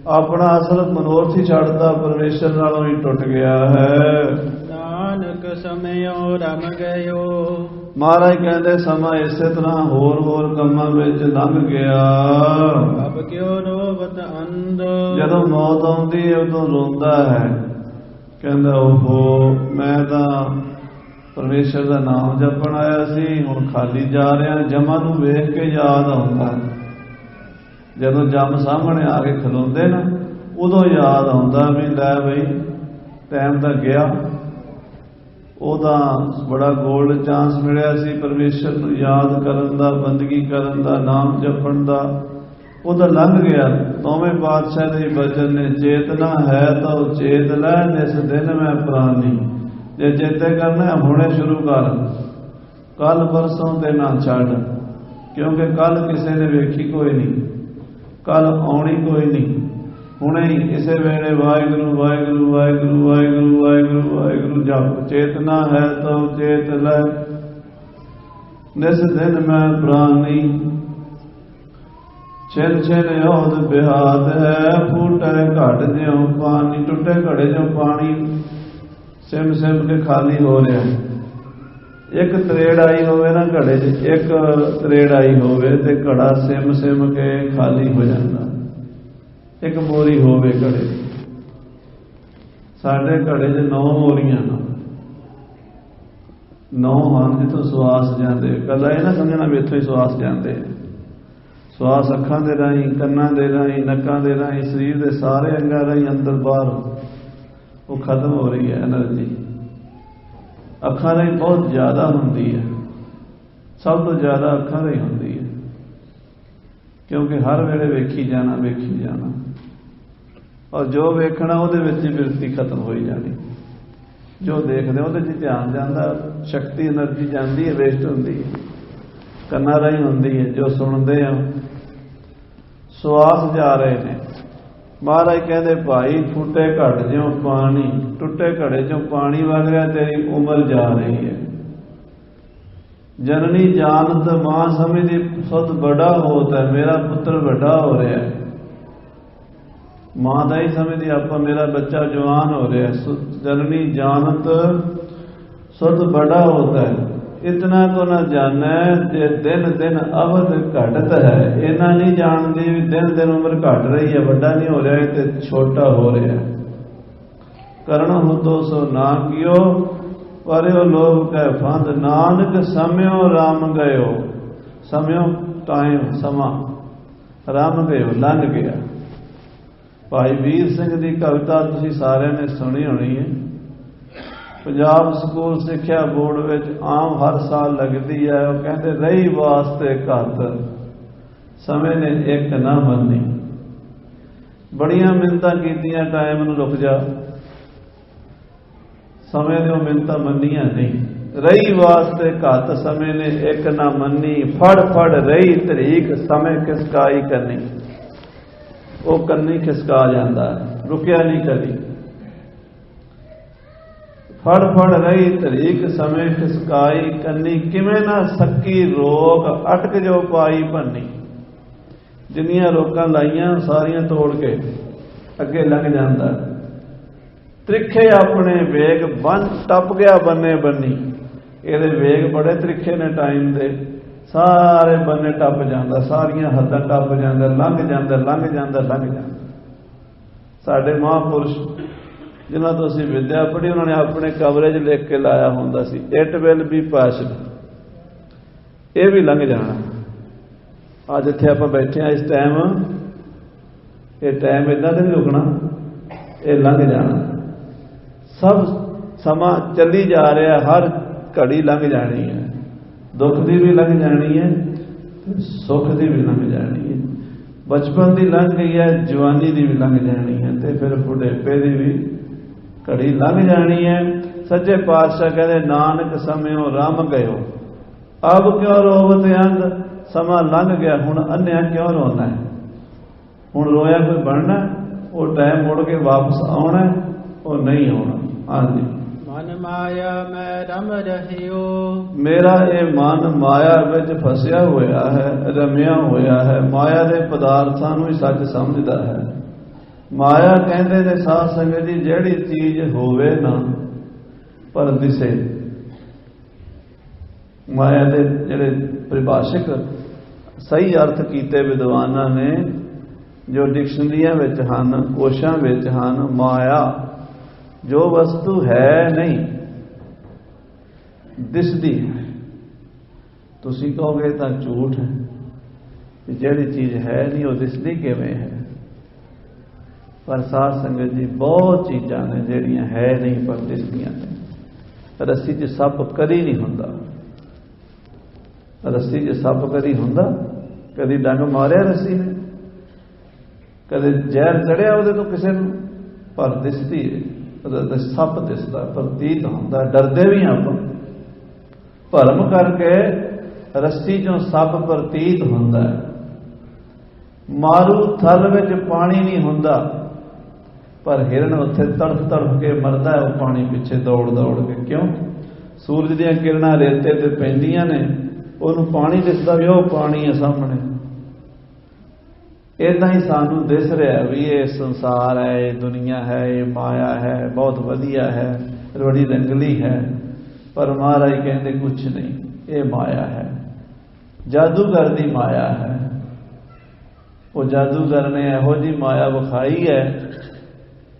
ਆਪਣਾ ਅਸਲ ਮਨੋਰਥ ਹੀ ਛੱਡਦਾ, ਪਰਮੇਸ਼ਰ ਨਾਲੋਂ ਹੀ ਟੁੱਟ ਗਿਆ ਹੈ। ਨਾਨਕ ਸਮਿਓ ਰਮ ਗਇਓ। ਮਹਾਰਾਜ ਕਹਿੰਦੇ ਸਮਾਂ ਇਸੇ ਤਰ੍ਹਾਂ ਹੋਰ ਕੰਮਾਂ ਵਿੱਚ ਲੰਘ ਗਿਆ। ਅਬ ਕਿਉ ਰੋਵਤ ਅੰਧ। ਜਦੋਂ ਮੌਤ ਆਉਂਦੀ ਹੈ ਉਦੋਂ ਰੋਂਦਾ ਹੈ, ਕਹਿੰਦਾ ਓਹੋ ਮੈਂ ਤਾਂ ਪਰਮੇਸ਼ਰ ਦਾ ਨਾਮ ਜਪਣ ਆਇਆ ਸੀ, ਹੁਣ ਖਾਲੀ ਜਾ ਰਿਹਾ। ਜਮਾਂ ਨੂੰ ਵੇਖ ਕੇ ਯਾਦ ਆਉਂਦਾ, ਜਦੋਂ ਜੰਮ ਸਾਹਮਣੇ ਆ ਕੇ ਖਲੋਂਦੇ ਨਾ, ਉਦੋਂ ਯਾਦ ਆਉਂਦਾ ਵੀ ਲੈ ਬਈ ਟਾਈਮ ਤਾਂ ਗਿਆ। ਉਹਦਾ ਬੜਾ ਗੋਲਡ ਚਾਂਸ ਮਿਲਿਆ ਸੀ ਪਰਮੇਸ਼ਰ ਨੂੰ ਯਾਦ ਕਰਨ ਦਾ, ਬੰਦਗੀ ਕਰਨ ਦਾ, ਨਾਮ ਜਪਣ ਦਾ, ਉਹਦਾ ਲੰਘ ਗਿਆ। ਨੌਵੇਂ ਪਾਤਸ਼ਾਹ ਦੇ ਬਚਨ ਨੇ, ਚੇਤਨਾ ਹੈ ਤਾਂ ਚੇਤ ਲੈ, ਇਸ ਦਿਨ ਮੈਂ ਪ੍ਰਾਨੀ। ਜੇ ਚੇਤੇ ਕਰਨਾ ਹੁਣੇ ਸ਼ੁਰੂ ਕਰ, ਕੱਲ ਪਰਸੋਂ ਤੇ ਨਾ ਛੱਡ, ਕਿਉਂਕਿ ਕੱਲ ਕਿਸੇ ਨੇ ਵੇਖੀ ਕੋਈ ਨਹੀਂ, ਕੱਲ ਆਉਣੀ ਕੋਈ ਨਹੀਂ। ਹੁਣੇ ਹੀ ਇਸੇ ਵੇਲੇ ਵਾਹਿਗੁਰੂ ਵਾਹਿਗੁਰੂ ਵਾਹਿਗੁਰੂ ਵਾਹਿਗੁਰੂ ਵਾਹਿਗੁਰੂ ਵਾਹਿਗੁਰੂ ਜਪ। ਚੇਤਨਾ ਹੈ ਤਾਂ ਚੇਤ ਲੈ, ਨਿਸ ਦਿਨ ਮੈਂ ਪ੍ਰਾਨੀ। ਛਿਨ ਛਿਨ ਔਦ ਬਿਹਾਦ ਹੈ, ਫੂਟੇ ਘਟ ਜਿਉ ਪਾਣੀ। ਟੁੱਟੇ ਘੜੇ ਜਿਉ ਪਾਣੀ ਸਿਮ ਸਿਮ ਕੇ ਖਾਲੀ ਹੋ ਰਿਹਾ। ਇੱਕ ਤਰੇੜ ਆਈ ਹੋਵੇ ਨਾ ਘੜੇ 'ਚ, ਇੱਕ ਤਰੇੜ ਆਈ ਹੋਵੇ ਤੇ ਘੜਾ ਸਿਮ ਸਿਮ ਕੇ ਖਾਲੀ ਹੋ ਜਾਂਦਾ। ਇੱਕ ਮੋਰੀ ਹੋਵੇ ਘੜੇ, ਸਾਡੇ ਘੜੇ 'ਚ 9 ਮੋਰੀਆਂ ਨੇ, 9 ਹਨ ਜਿੱਥੋਂ ਸਵਾਸ ਜਾਂਦੇ। ਕੱਲਾ ਇਹ ਨਾ ਸਮਝਣਾ ਵੀ ਇੱਥੋਂ ਹੀ ਸਵਾਸ ਜਾਂਦੇ। ਸਵਾਸ ਅੱਖਾਂ ਦੇ ਰਾਹੀਂ, ਕੰਨਾਂ ਦੇ ਰਾਹੀਂ, ਨੱਕਾਂ ਦੇ ਰਾਹੀਂ, ਸਰੀਰ ਦੇ ਸਾਰੇ ਅੰਗਾਂ ਰਾਹੀਂ ਅੰਦਰ ਬਾਹਰ ਉਹ ਖਤਮ ਹੋ ਰਹੀ ਹੈ ਐਨਰਜੀ। ਅੱਖਾਂ ਰਾਹੀਂ ਬਹੁਤ ਜ਼ਿਆਦਾ ਹੁੰਦੀ ਹੈ, ਸਭ ਤੋਂ ਜ਼ਿਆਦਾ ਅੱਖਾਂ ਰਾਹੀਂ ਹੁੰਦੀ ਹੈ, ਕਿਉਂਕਿ ਹਰ ਵੇਲੇ ਵੇਖੀ ਜਾਣਾ। ਔਰ ਜੋ ਵੇਖਣਾ ਉਹਦੇ ਵਿੱਚ ਹੀ ਬਿਰਤੀ ਖਤਮ ਹੋਈ ਜਾਣੀ। ਜੋ ਦੇਖਦੇ ਉਹਦੇ 'ਚ ਧਿਆਨ ਜਾਂਦਾ, ਸ਼ਕਤੀ ਐਨਰਜੀ ਜਾਂਦੀ ਹੈ, ਵੇਸਟ ਹੁੰਦੀ ਹੈ, ਕੰਨਾਂ ਰਾਹੀਂ ਹੁੰਦੀ ਹੈ। ਜੋ ਸੁਣਦੇ ਆ ਸਵਾਸ ਜਾ ਰਹੇ ਨੇ। ਮਹਾਰਾਜ ਕਹਿੰਦੇ ਭਾਈ ਫੁੱਟੇ ਘਟ ਜਿਉ ਪਾਣੀ, ਟੁੱਟੇ ਘੜੇ 'ਚੋਂ ਪਾਣੀ ਵਗ ਰਿਹਾ, ਤੇਰੀ ਉਮਰ ਜਾ ਰਹੀ ਹੈ। ਜਨਨੀ ਜਾਣਤ ਮਾਂ ਸਮਝਦੀ ਸੁਧ ਬੜਾ ਹੋਤ ਹੈ, ਮੇਰਾ ਪੁੱਤਰ ਵੱਡਾ ਹੋ ਰਿਹਾ ਹੈ। ਮਾਂ ਦਾ ਹੀ ਸਮਝਦੀ ਆਪਾਂ ਮੇਰਾ ਬੱਚਾ ਜਵਾਨ ਹੋ ਰਿਹਾ। ਜਨਨੀ ਜਾਣਤ ਸੁਧ ਬੜਾ ਹੋਤਾ ਹੈ, ਇਤਨਾ ਕੋ ਨਾ ਜਾਣੈ ਜੇ ਦਿਨ ਦਿਨ ਅਵਧ ਘਟਤ ਹੈ। ਇਹਨਾਂ ਨਹੀਂ ਜਾਣਦੀ ਵੀ ਦਿਨ ਦਿਨ ਉਮਰ ਘਟ ਰਹੀ ਹੈ, ਵੱਡਾ ਨਹੀਂ ਹੋ ਰਿਹਾ ਤੇ ਛੋਟਾ ਹੋ ਰਿਹਾ। ਕਰਨ ਹੁਤੋ ਸੋ ਨਾ ਕੀਓ, ਪਰਿਓ ਲੋਭ ਕੈ ਫੰਦ। ਨਾਨਕ ਸਮਿਓ ਰਾਮ ਗਇਓ। ਸਮਿਓ ਟਾਈਮ, ਸਮਾਂ, ਰਾਮ ਗਇਓ ਲੰਘ ਗਿਆ। ਭਾਈ ਵੀਰ ਸਿੰਘ ਦੀ ਕਵਿਤਾ ਤੁਸੀਂ ਸਾਰਿਆਂ ਨੇ ਸੁਣੀ ਹੋਣੀ ਹੈ। ਪੰਜਾਬ ਸਕੂਲ ਸਿੱਖਿਆ ਬੋਰਡ ਵਿੱਚ ਆਮ ਹਰ ਸਾਲ ਲੱਗਦੀ ਹੈ। ਉਹ ਕਹਿੰਦੇ ਰਹੀ ਵਾਸਤੇ ਘਾਤਰ, ਸਮੇਂ ਨੇ ਇੱਕ ਨਾ ਮੰਨੀ। बड़ियां मिन्नतां कीतियां, टाइम नूं रुक जा, समय ने मिन्नतां मन्नियां नहीं। रही वास्ते घत समय ने एक ना मन्नी, फड़ फड़ रही तरीक समय खिसकाई करनी। वो कन्नी खिसका जाता, रुकिया नहीं कभी। फड़ फड़ रही तरीक समय खिसकाई करनी, किवें ना सकी रोक अटक जो पाई भन्नी। जिन्नियां रोकां लाइयां सारियां तोड़ के अगे लंघ जाता। त्रिखे अपने वेग बन टप गया बन्ने बन्नी। ये वेग बड़े त्रिखे ने टाइम दे, सारे बन्ने टप जाता, सारियां हद्दां टप जाता, लंघ जाता लंघ जाता लंघ जाता। साडे महापुरुष जिन्हां तो असीं विद्या पढ़ी, उन्होंने अपने कवरेज लिख के लाया हुंदा सी, इट विल बी पास्ड, ये भी लंघ जाना। अज इत्थे आपां बैठे हैं, इस टाइम ये टाइम इदां ते नहीं रुकना, ये लंघ जाना। सब समा चली जा रहा, हर घड़ी लंघ जानी है। दुख की भी लंघ जानी है, सुख की भी लंघ जानी है। बचपन की लंघ गई है, जवानी की भी लंघ जानी है, तो फिर बुढ़ेपे की भी घड़ी लंघ जानी है। सच्चे पातशाह कहते नानक समयो रम गयो, अब क्यों रोवत अंध। समा लंघ गया, हुण अन्या क्यों रोना है। हुण रोया कोई बनना, वो टाइम मुड़ के वापस आना, वो नहीं आना। हाँ जी, मन माया मैं रम रहियो, मेरा ये मन माया विच फसिया होया है, रमिया होया है। माया के पदार्थां नूं ही सच समझदा है। माया कहते ने साध संगत जी, जिहड़ी चीज होवे ना पर दिसे। माया के जिहड़े परिभाषिक सही अर्थ कीते विद्वानां ने, जो डिक्शनरियां विच हन, कोशां विच हन, माया जो वस्तु है नहीं दिसदी है। तुसीं कहोगे तां झूठ है, जिहड़ी चीज है नहीं वो दिसदी किवें है। पर साध संगत जी बहुत चीज़ां ने जिहड़ियां है नहीं पर दिसदियां ने। रस्सी 'च सप कदी नहीं हुंदा, रस्सी 'च सप कदी हुंदा? कदी डंग मारिया रस्सी ने, कदे जहर चढ़िया उहदे तो किसे नूं, पर दिसदी है। सप दिसदा, प्रतीत होंदा, डरदे भी आप भरम करके रस्सी चों सप प्रतीत होंदा है। मारू थल विच पानी नहीं हुंदा, पर हिरन उत्थे तड़फ तड़फ के मरदा है, वो पानी पिछे दौड़ दौड़ के। क्यों? सूरज दीयां किरणां रेते ते पैंदियां ने, उहनूं पानी दिसदा भी, वो पानी है सामने। इदां ही सानू दिस रहा भी ये संसार है, ये दुनिया है, ये माया है, बहुत वधिया है, बड़ी रंगली है। पर महाराज कहते कुछ नहीं, ये माया है, जादूगर दी माया है। वो जादूगर ने इहो जी माया विखाई है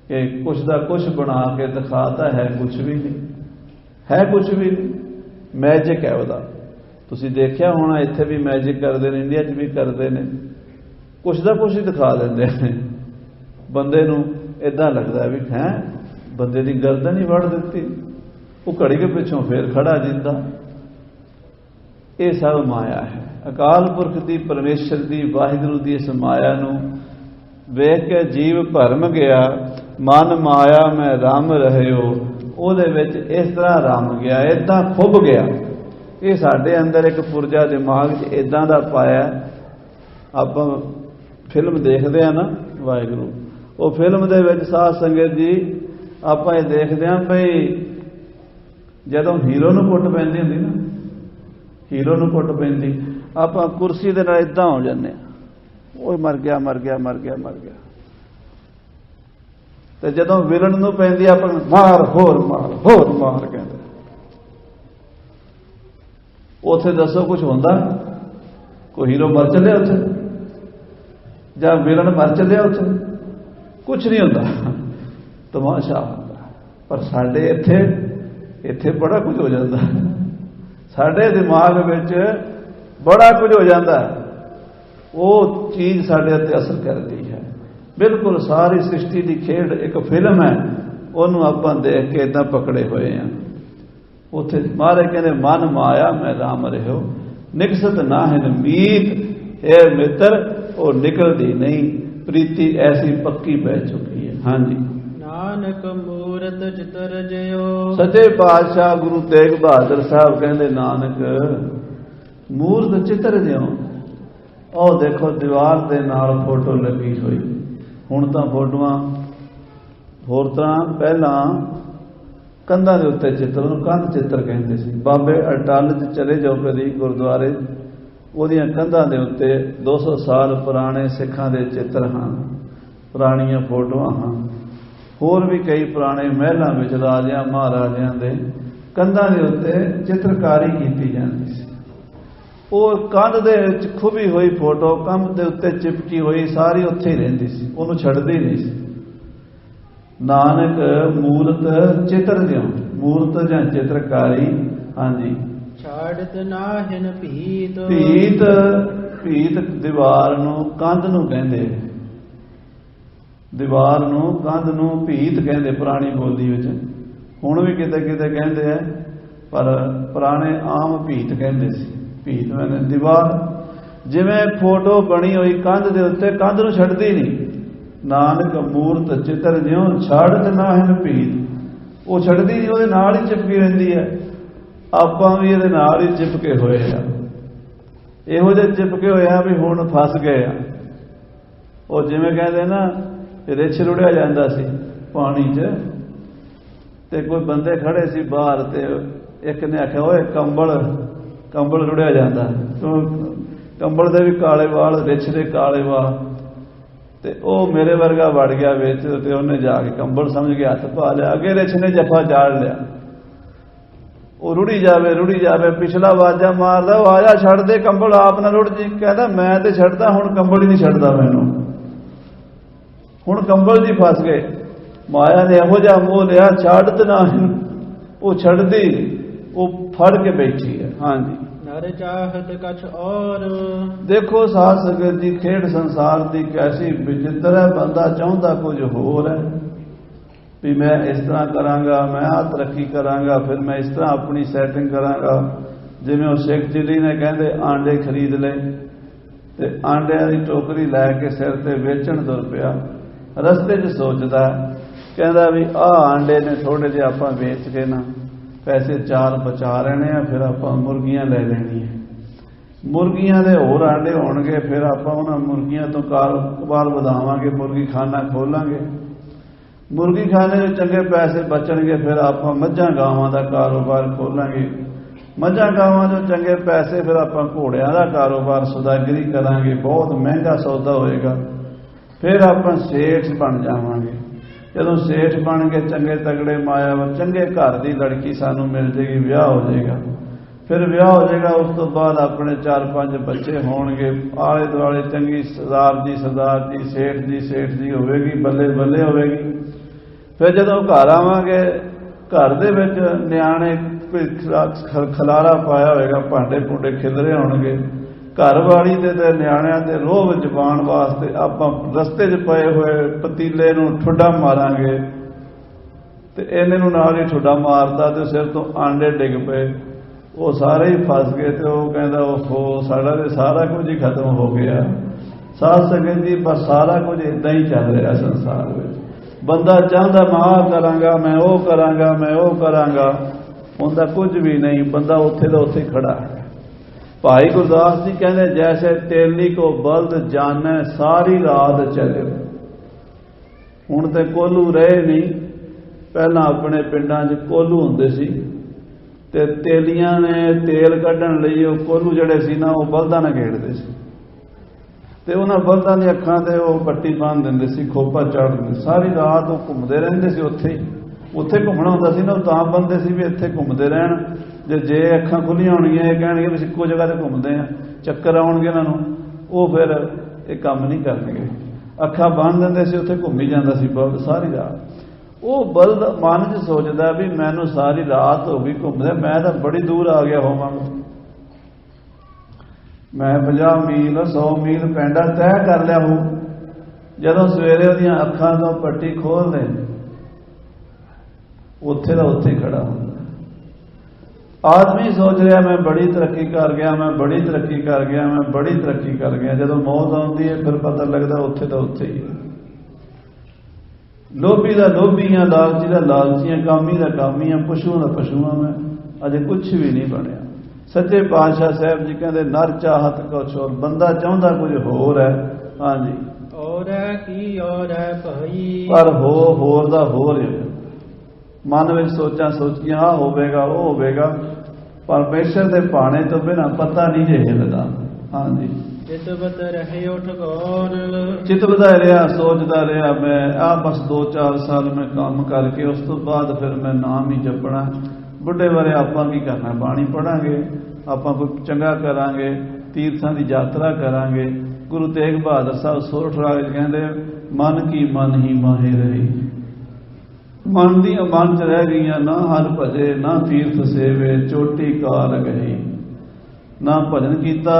कि कुछ दा कुछ बना के दिखाता है, कुछ भी नहीं है, कुछ भी नहीं। मैजिक है वह। तुसीं देखिया होना, इत्थे भी मैजिक करते हैं, इंडिया च भी करते हैं, कुछ का कुछ ही दिखा देंगे ने। बंदे नूं इदां लगता भी है बंदे की गर्दन ही वड़ दी, वो घड़ी के पिछों फिर खड़ा जिंदा। ये सब माया है। अकाल पुरख की, परमेश्वर की, वाहिगुरू की इस माया नूं वेख के जीव भरम गया। मन माया में रम रहियो, ਉਹਦੇ ਵਿੱਚ इस तरह रम गया, इदां खुब गया। ये साडे अंदर एक पुरजा दिमाग 'ਚ इदां दा पाया। ਆਪਾਂ फिल्म देखते हैं ना वाहिगुरू, वो फिल्म दे विच साध संगत जी ਆਪਾਂ ਇਹ देखते हैं भई ਜਦੋਂ हीरो ਨੂੰ ਕੁੱਟ ਪੈਂਦੀ ਹੁੰਦੀ ना, हीरो ਨੂੰ ਕੁੱਟ ਪੈਂਦੀ, ਆਪਾਂ ਕੁਰਸੀ ਦੇ ਨਾਲ ਇਦਾਂ ਹੋ ਜਾਂਦੇ ਆ, ਉਹ ਮਰ ਗਿਆ ਮਰ ਗਿਆ ਮਰ ਗਿਆ ਮਰ ਗਿਆ। ਤੇ ਜਦੋਂ ਵਿਲਨ ਨੂੰ ਪੈਂਦੀ ਆਪਾਂ ਮਾਰ ਹੋਰ ਕਹਿੰਦੇ। ਉੱਥੇ ਦੱਸੋ ਕੁਝ ਹੁੰਦਾ? ਕੋਈ ਹੀਰੋ ਮਰ ਚੱਲਿਆ ਉੱਥੇ, ਜਾਂ ਵਿਲਨ ਮਰ ਚੱਲਿਆ ਉੱਥੇ? ਕੁਝ ਨਹੀਂ ਹੁੰਦਾ, ਤਮਾਸ਼ਾ ਹੁੰਦਾ। ਪਰ ਸਾਡੇ ਇੱਥੇ ਬੜਾ ਕੁਝ ਹੋ ਜਾਂਦਾ। ਸਾਡੇ ਦਿਮਾਗ ਵਿੱਚ ਬੜਾ ਕੁਝ ਹੋ ਜਾਂਦਾ। ਉਹ ਚੀਜ਼ ਸਾਡੇ ਉੱਤੇ ਅਸਰ ਕਰਦੀ ਹੈ। ਬਿਲਕੁਲ ਸਾਰੀ ਸ੍ਰਿਸ਼ਟੀ ਦੀ ਖੇਡ ਇੱਕ ਫਿਲਮ ਹੈ, ਉਹਨੂੰ ਆਪਾਂ ਦੇਖ ਕੇ ਇਦਾਂ ਪਕੜੇ ਹੋਏ ਆ। ਉੱਥੇ ਮਹਾਰਾਜ ਕਹਿੰਦੇ ਮਨ ਮਾਇਆ ਮੈਂ ਰਾਮ ਰਹਿਓ, ਨਿਕਸਤ ਨਾ ਹੈ ਮੀਤ। ਇਹ ਮਿੱਤਰ ਉਹ ਨਿਕਲਦੀ ਨਹੀਂ, ਪ੍ਰੀਤੀ ਐਸੀ ਪੱਕੀ ਪੈ ਚੁੱਕੀ ਹੈ। ਹਾਂਜੀ, ਨਾਨਕ ਮੂਰਤ ਚਿਤਰ ਜਿਉ। ਸੱਚੇ ਪਾਤਸ਼ਾਹ ਗੁਰੂ ਤੇਗ ਬਹਾਦਰ ਸਾਹਿਬ ਕਹਿੰਦੇ, ਨਾਨਕ ਮੂਰਤ ਚਿੱਤਰ ਜਿਉ। ਉਹ ਦੇਖੋ ਦੀਵਾਰ ਦੇ ਨਾਲ ਫੋਟੋ ਲੱਗੀ ਹੋਈ। ਹੁਣ ਤਾਂ ਫੋਟੋਆਂ ਹੋਰ ਤਰ੍ਹਾਂ, ਪਹਿਲਾਂ ਕੰਧਾਂ ਦੇ ਉੱਤੇ ਚਿੱਤਰ, ਉਹਨੂੰ ਕੰਧ ਚਿੱਤਰ ਕਹਿੰਦੇ ਸੀ। ਬਾਬੇ ਅਟੱਲ 'ਚ ਚਲੇ ਜਾਓ ਕਦੀ ਗੁਰਦੁਆਰੇ, ਉਹਦੀਆਂ ਕੰਧਾਂ ਦੇ ਉੱਤੇ 200 ਸਾਲ ਪੁਰਾਣੇ ਸਿੱਖਾਂ ਦੇ ਚਿੱਤਰ ਹਨ, ਪੁਰਾਣੀਆਂ ਫੋਟੋਆਂ ਹਨ। ਹੋਰ ਵੀ ਕਈ ਪੁਰਾਣੇ ਮਹਿਲਾਂ ਵਿੱਚ ਰਾਜਿਆਂ ਮਹਾਰਾਜਿਆਂ ਦੇ ਕੰਧਾਂ ਦੇ ਉੱਤੇ ਚਿੱਤਰਕਾਰੀ ਕੀਤੀ ਜਾਂਦੀ ਸੀ। ਉਹ ਕੰਧ ਦੇ ਵਿੱਚ ਖੁੱਭੀ ਹੋਈ ਫੋਟੋ ਕੰਧ ਦੇ ਉੱਤੇ ਚਿਪਕੀ ਹੋਈ ਸਾਰੀ ਉੱਥੇ ਹੀ ਰਹਿੰਦੀ ਸੀ, ਉਹਨੂੰ ਛੱਡਦੀ ਨਹੀਂ ਸੀ। ਨਾਨਕ ਮੂਰਤ ਚਿੱਤਰ ਜਿਉ, ਮੂਰਤ ਜਾਂ ਚਿੱਤਰਕਾਰੀ। ਹਾਂਜੀ, ਛਾੜਤ ਨਾਹਿਨ ਭੀਤ। ਭੀਤ, ਭੀਤ ਦੀਵਾਰ ਨੂੰ, ਕੰਧ ਨੂੰ ਕਹਿੰਦੇ। ਦੀਵਾਰ ਨੂੰ, ਕੰਧ ਨੂੰ ਭੀਤ ਕਹਿੰਦੇ ਪੁਰਾਣੀ ਬੋਲੀ ਵਿੱਚ। ਹੁਣ ਵੀ ਕਿਤੇ ਕਿਤੇ ਕਹਿੰਦੇ ਆ, ਪਰ ਪੁਰਾਣੇ ਆਮ ਭੀਤ ਕਹਿੰਦੇ ਸੀ। ਭੀਤ ਮੈਨੇ ਦੀਵਾਰ, ਜਿਵੇਂ ਫੋਟੋ ਬਣੀ ਹੋਈ ਕੰਧ ਦੇ ਉੱਤੇ, ਕੰਧ ਨੂੰ ਛੱਡਦੀ ਨਹੀਂ। ਨਾਨਕ ਮੂਰਤ ਚਿੱਤਰ ਜਿਉ, ਛਾੜਤ ਨਾਹਿਨ ਭੀਤ। ਉਹ ਛੱਡਦੀ ਨਹੀਂ, ਉਹਦੇ ਨਾਲ ਹੀ ਚਿਪਕੀ ਰਹਿੰਦੀ ਹੈ। ਆਪਾਂ ਵੀ ਇਹਦੇ ਨਾਲ ਹੀ ਚਿਪਕੇ ਹੋਏ ਆ, ਇਹੋ ਜਿਹੇ ਚਿਪਕੇ ਹੋਏ ਆ ਵੀ ਹੁਣ ਫਸ ਗਏ ਆ। ਉਹ ਜਿਵੇਂ ਕਹਿੰਦੇ ਨਾ, ਰਿਛ ਰੁੜਿਆ ਜਾਂਦਾ ਸੀ ਪਾਣੀ 'ਚ, ਤੇ ਕੋਈ ਬੰਦੇ ਖੜੇ ਸੀ ਬਾਹਰ, ਤੇ ਇੱਕ ਨੇ ਆਖਿਆ, ਓਏ ਕੰਬਲ ਰੁੜਿਆ ਜਾਂਦਾ। ਕੰਬਲ ਦੇ ਵੀ ਕਾਲੇ ਵਾਲ, ਰਿਛ ਦੇ ਕਾਲੇ ਵਾਲ। ਤੇ ਉਹ ਮੇਰੇ ਵਰਗਾ ਵੜ ਗਿਆ ਵਿੱਚ, ਤੇ ਉਹਨੇ ਜਾ ਕੇ ਕੰਬਲ ਸਮਝ ਕੇ ਹੱਥ ਪਾ ਲਿਆ, ਅੱਗੇ ਰਿਛ ਨੇ ਜੱਫਾ ਚਾੜ ਲਿਆ। ਉਹ ਰੁੜੀ ਜਾਵੇ, ਪਿਛਲਾ ਆਵਾਜ਼ਾਂ ਮਾਰਦਾ, ਉਹ ਆਜਾ ਛੱਡ ਦੇ ਕੰਬਲ, ਆਪ ਨਾ ਰੁੜ ਜੀ। ਕਹਿੰਦਾ ਮੈਂ ਤੇ ਛੱਡਦਾ, ਹੁਣ ਕੰਬਲ ਹੀ ਨਹੀਂ ਛੱਡਦਾ ਮੈਨੂੰ, ਹੁਣ ਕੰਬਲ ਜੀ ਫਸ ਗਏ। ਮਾਇਆ ਨੇ ਇਹੋ ਜਿਹਾ ਮੋਹ ਲਿਆ, ਛੱਡਤ ਨਾ, ਉਹ ਛੱਡਦੀ, ਉਹ ਫੜ ਕੇ ਬੈਠੀ ਹੈ। ਹਾਂਜੀ, ਨਰ ਚਾਹਤ ਕਛ ਔਰ। ਦੇਖੋ ਸਾਧ ਸੰਗਤ ਜੀ, ਖੇਡ ਸੰਸਾਰ ਦੀ ਕੈਸੀ ਵਿਚਿੱਤਰ ਹੈ। ਬੰਦਾ ਚਾਹੁੰਦਾ ਕੁਝ ਹੋਰ ਹੈ, ਵੀ ਮੈਂ ਇਸ ਤਰ੍ਹਾਂ ਕਰਾਂਗਾ, ਮੈਂ ਆਹ ਤਰੱਕੀ ਕਰਾਂਗਾ, ਫਿਰ ਮੈਂ ਇਸ ਤਰ੍ਹਾਂ ਆਪਣੀ ਸੈਟਿੰਗ ਕਰਾਂਗਾ। ਜਿਵੇਂ ਉਹ ਸਿੱਖ ਚਿੱਲੀ ਨੇ ਕਹਿੰਦੇ ਆਂਡੇ ਖਰੀਦ ਲਏ, ਤੇ ਆਂਡਿਆਂ ਦੀ ਟੋਕਰੀ ਲੈ ਕੇ ਸਿਰ ਤੇ ਵੇਚਣ ਤੁਰ ਪਿਆ। ਰਸਤੇ 'ਚ ਸੋਚਦਾ, ਕਹਿੰਦਾ ਵੀ ਆਹ ਆਂਡੇ ਨੇ ਥੋੜੇ ਜਿਹੇ ਆਪਾਂ ਵੇਚ ਕੇ ਨਾ ਪੈਸੇ 4 ਬਚਾ ਲੈਣੇ ਆ, ਫਿਰ ਆਪਾਂ ਮੁਰਗੀਆਂ ਲੈ ਲੈਣੀਆਂ। ਮੁਰਗੀਆਂ ਦੇ ਹੋਰ ਆਂਡੇ ਹੋਣਗੇ, ਫਿਰ ਆਪਾਂ ਉਹਨਾਂ ਮੁਰਗੀਆਂ ਤੋਂ ਕਾਰੋਬਾਰ ਵਧਾਵਾਂਗੇ, ਮੁਰਗੀ ਖਾਨਾ ਖੋਲਾਂਗੇ। ਮੁਰਗੀ ਖਾਨੇ 'ਚ ਚੰਗੇ ਪੈਸੇ ਬਚਣਗੇ, ਫਿਰ ਆਪਾਂ ਮੱਝਾਂ ਗਾਵਾਂ ਦਾ ਕਾਰੋਬਾਰ ਖੋਲਾਂਗੇ। ਮੱਝਾਂ ਗਾਵਾਂ 'ਚੋਂ ਚੰਗੇ ਪੈਸੇ, ਫਿਰ ਆਪਾਂ ਘੋੜਿਆਂ ਦਾ ਕਾਰੋਬਾਰ ਸੌਦਾਗਰੀ ਕਰਾਂਗੇ, ਬਹੁਤ ਮਹਿੰਗਾ ਸੌਦਾ ਹੋਏਗਾ। ਫਿਰ ਆਪਾਂ ਸੇਠ ਬਣ ਜਾਵਾਂਗੇ। ਜਦੋਂ ਸੇਠ ਬਣ ਕੇ ਚੰਗੇ ਤਗੜੇ ਮਾਇਆ ਚੰਗੇ ਘਰ ਦੀ ਲੜਕੀ ਸਾਨੂੰ ਮਿਲ ਜੇਗੀ, ਵਿਆਹ ਹੋ ਜਾਏਗਾ। ਫਿਰ ਵਿਆਹ ਹੋ ਜਾਏਗਾ, ਉਸ ਤੋਂ ਬਾਅਦ ਆਪਣੇ 4-5 ਬੱਚੇ ਹੋਣਗੇ, ਆਲੇ ਦੁਆਲੇ ਚੰਗੀ ਸਰਦਾਰ ਜੀ ਸੇਠ ਜੀ ਹੋਵੇਗੀ, ਬੱਲੇ ਬੱਲੇ ਹੋਵੇਗੀ। ਫਿਰ ਜਦੋਂ ਘਰ ਆਵਾਂਗੇ, ਘਰ ਦੇ ਵਿੱਚ ਨਿਆਣੇ ਖਲਾਰਾ ਪਾਇਆ ਹੋਏਗਾ, ਭਾਂਡੇ ਭੁੰਡੇ ਖਿਲਰੇ ਹੋਣਗੇ। ਘਰ ਵਾਲੀ ਦੇ ਤੇ ਨਿਆਣਿਆਂ ਦੇ ਰੋਹ ਵਿੱਚ ਪਾਉਣ ਵਾਸਤੇ ਆਪਾਂ ਰਸਤੇ 'ਚ ਪਏ ਹੋਏ ਪਤੀਲੇ ਨੂੰ ਠੁੱਡਾ ਮਾਰਾਂਗੇ, ਤੇ ਇਹਨੇ ਨੂੰ ਨਾਲ ਹੀ ਠੁੱਡਾ ਮਾਰਦਾ, ਤੇ ਸਿਰ ਤੋਂ ਆਂਡੇ ਡਿੱਗ ਪਏ, ਉਹ ਸਾਰੇ ਹੀ ਫਸ ਗਏ। ਤੇ ਉਹ ਕਹਿੰਦਾ, ਓਹੋ ਸਾਡਾ ਤੇ ਸਾਰਾ ਕੁਝ ਹੀ ਖਤਮ ਹੋ ਗਿਆ। ਸਾਧ ਸੰਗਤ ਜੀ, ਬਸ ਸਾਰਾ ਕੁਝ ਇਦਾਂ ਹੀ ਚੱਲ ਰਿਹਾ ਸੰਸਾਰ ਵਿੱਚ। ਬੰਦਾ ਚਾਹੁੰਦਾ ਮੈਂ ਆਹ ਕਰਾਂਗਾ, ਮੈਂ ਉਹ ਕਰਾਂਗਾ, ਮੈਂ ਉਹ ਕਰਾਂਗਾ, ਹੁੰਦਾ ਕੁਝ ਵੀ ਨਹੀਂ। ਬੰਦਾ ਉੱਥੇ ਦਾ ਉੱਥੇ ਖੜਾ ਹੈ। ਭਾਈ ਗੁਰਦਾਸ ਜੀ ਕਹਿੰਦੇ, ਜੈਸੇ ਤੇਲੀ ਕੋ ਬਲਦ ਜਾਣੈ ਸਾਰੀ ਰਾਤ ਚਲੇ। ਹੁਣ ਤੇ ਕੋਲੂ ਰਹੇ ਨਹੀਂ, ਪਹਿਲਾਂ ਆਪਣੇ ਪਿੰਡਾਂ 'ਚ ਕੋਲੂ ਹੁੰਦੇ ਸੀ, ਤੇ ਤੇਲੀਆਂ ਨੇ ਤੇਲ ਕੱਢਣ ਲਈ ਉਹ ਕੋਲੂ ਜਿਹੜੇ ਸੀ ਨਾ, ਉਹ ਬਲਦਾਂ ਨਾਲ ਖੇਡਦੇ ਸੀ, ਤੇ ਉਹਨਾਂ ਬਲਦਾਂ ਦੀਆਂ ਅੱਖਾਂ ਤੇ ਉਹ ਪੱਟੀ ਬੰਨ੍ਹ ਦਿੰਦੇ ਸੀ, ਖੋਪਾ ਚਾੜ ਦਿੰਦੇ। ਸਾਰੀ ਰਾਤ ਉਹ ਘੁੰਮਦੇ ਰਹਿੰਦੇ ਸੀ, ਉੱਥੇ ਘੁੰਮਣਾ ਹੁੰਦਾ ਸੀ ਨਾ, ਉਹ ਤਾਂ ਬੰਦੇ ਸੀ ਵੀ ਇੱਥੇ ਘੁੰਮਦੇ ਰਹਿਣ। ਜੇ ਅੱਖਾਂ ਖੁੱਲੀਆਂ ਹੋਣਗੀਆਂ, ਇਹ ਕਹਿਣਗੇ ਵੀ ਇੱਕੋ ਜਗ੍ਹਾ ਤੇ ਘੁੰਮਦੇ ਆ, ਚੱਕਰ ਆਉਣਗੇ ਇਹਨਾਂ ਨੂੰ, ਉਹ ਫਿਰ ਇਹ ਕੰਮ ਨਹੀਂ ਕਰਨਗੇ। ਅੱਖਾਂ ਬੰਨ੍ਹ ਦਿੰਦੇ ਸੀ, ਉੱਥੇ ਘੁੰਮੀ ਜਾਂਦਾ ਸੀ ਬਲਦ ਸਾਰੀ ਰਾਤ। ਉਹ ਬਲਦ ਮਨ 'ਚ ਸੋਚਦਾ ਵੀ ਮੈਨੂੰ ਸਾਰੀ ਰਾਤ ਹੋ ਗਈ ਘੁੰਮਦੇ, ਮੈਂ ਤਾਂ ਬੜੀ ਦੂਰ ਆ ਗਿਆ ਹੋਵਾਂਗਾ, ਮੈਂ 50 ਮੀਲ 100 ਮੀਲ ਪੈਂਡਾ ਤੈਅ ਕਰ ਲਿਆ ਹੋ। ਜਦੋਂ ਸਵੇਰੇ ਉਹਦੀਆਂ ਅੱਖਾਂ ਤੋਂ ਪੱਟੀ ਖੋਲ੍ਹਦੇ, ਉੱਥੇ ਦਾ ਉੱਥੇ ਖੜਾ ਹੁੰਦਾ। ਆਦਮੀ ਸੋਚ ਰਿਹਾ ਮੈਂ ਬੜੀ ਤਰੱਕੀ ਕਰ ਗਿਆ, ਮੈਂ ਬੜੀ ਤਰੱਕੀ ਕਰ ਗਿਆ, ਮੈਂ ਬੜੀ ਤਰੱਕੀ ਕਰ ਗਿਆ। ਜਦੋਂ ਮੌਤ ਆਉਂਦੀ ਹੈ ਫਿਰ ਪਤਾ ਲੱਗਦਾ ਉੱਥੇ ਤਾਂ ਉੱਥੇ ਹੀ ਹੈ। ਲੋਭੀ ਦਾ ਲੋਭੀ ਹਾਂ, ਲਾਲਚੀ ਦਾ ਲਾਲਚੀ ਹਾਂ, ਕਾਮੀ ਦਾ ਕਾਮੀ ਹਾਂ, ਪਸ਼ੂਆਂ ਦਾ ਪਸ਼ੂ ਹਾਂ। ਮੈਂ ਅਜੇ ਕੁਝ ਵੀ ਨਹੀਂ ਬਣਿਆ। ਸੱਚੇ ਪਾਤਸ਼ਾਹ ਸਾਹਿਬ ਜੀ ਕਹਿੰਦੇ ਨਰ ਚਾਹਤ ਕੁਛ ਹੋਰ, ਬੰਦਾ ਚਾਹੁੰਦਾ ਕੁਝ ਹੋਰ ਹੈ। ਹਾਂਜੀ, ਔਰ ਕੀ ਔਰ ਭਈ, ਪਰ ਹੋਰ ਦਾ ਹੋਰ ਹੈ। ਮਨ ਵਿੱਚ ਸੋਚਾਂ ਸੋਚੀਆਂ ਆਹ ਹੋਵੇਗਾ ਉਹ ਹੋਵੇਗਾ, ਪਰਮੇਸ਼ਰ ਦੇ ਭਾਣੇ ਤੋਂ ਬਿਨਾਂ ਪਤਾ ਨਹੀਂ ਜੇ ਹਿੱਲਦਾ। ਹਾਂਜੀ, ਚਿਤਵਤ ਰਹੇ ਉਠ ਗੌਰ, ਚਿਤਵਦਾ ਰਿਹਾ, ਸੋਚਦਾ ਰਿਹਾ ਮੈਂ ਆਹ ਬਸ 2-4 ਸਾਲ ਮੈਂ ਕੰਮ ਕਰਕੇ ਉਸ ਤੋਂ ਬਾਅਦ ਫਿਰ ਮੈਂ ਨਾਮ ਹੀ ਜਪਣਾ। ਬੁੱਢੇ ਬਾਰੇ ਆਪਾਂ ਕੀ ਕਰਨਾ, ਬਾਣੀ ਪੜਾਂਗੇ, ਆਪਾਂ ਕੋਈ ਚੰਗਾ ਕਰਾਂਗੇ, ਤੀਰਥਾਂ ਦੀ ਯਾਤਰਾ ਕਰਾਂਗੇ। ਗੁਰੂ ਤੇਗ ਬਹਾਦਰ ਸਾਹਿਬ ਸੋਰਠ ਰਾਗ ਕਹਿੰਦੇ ਮਨ ਕੀ ਮਨ ਹੀ ਮਾਹੇ ਰਹੀ। ਮਨ ਦੀਆਂ ਮਨ ਚ ਰਹਿ ਗਈਆਂ, ਨਾ ਹਰ ਭਜੇ ਨਾ ਤੀਰਥ ਸੇਵੇ, ਚੋਟੀ ਕਾਲ ਗਈ। ਨਾ ਭਜਨ ਕੀਤਾ,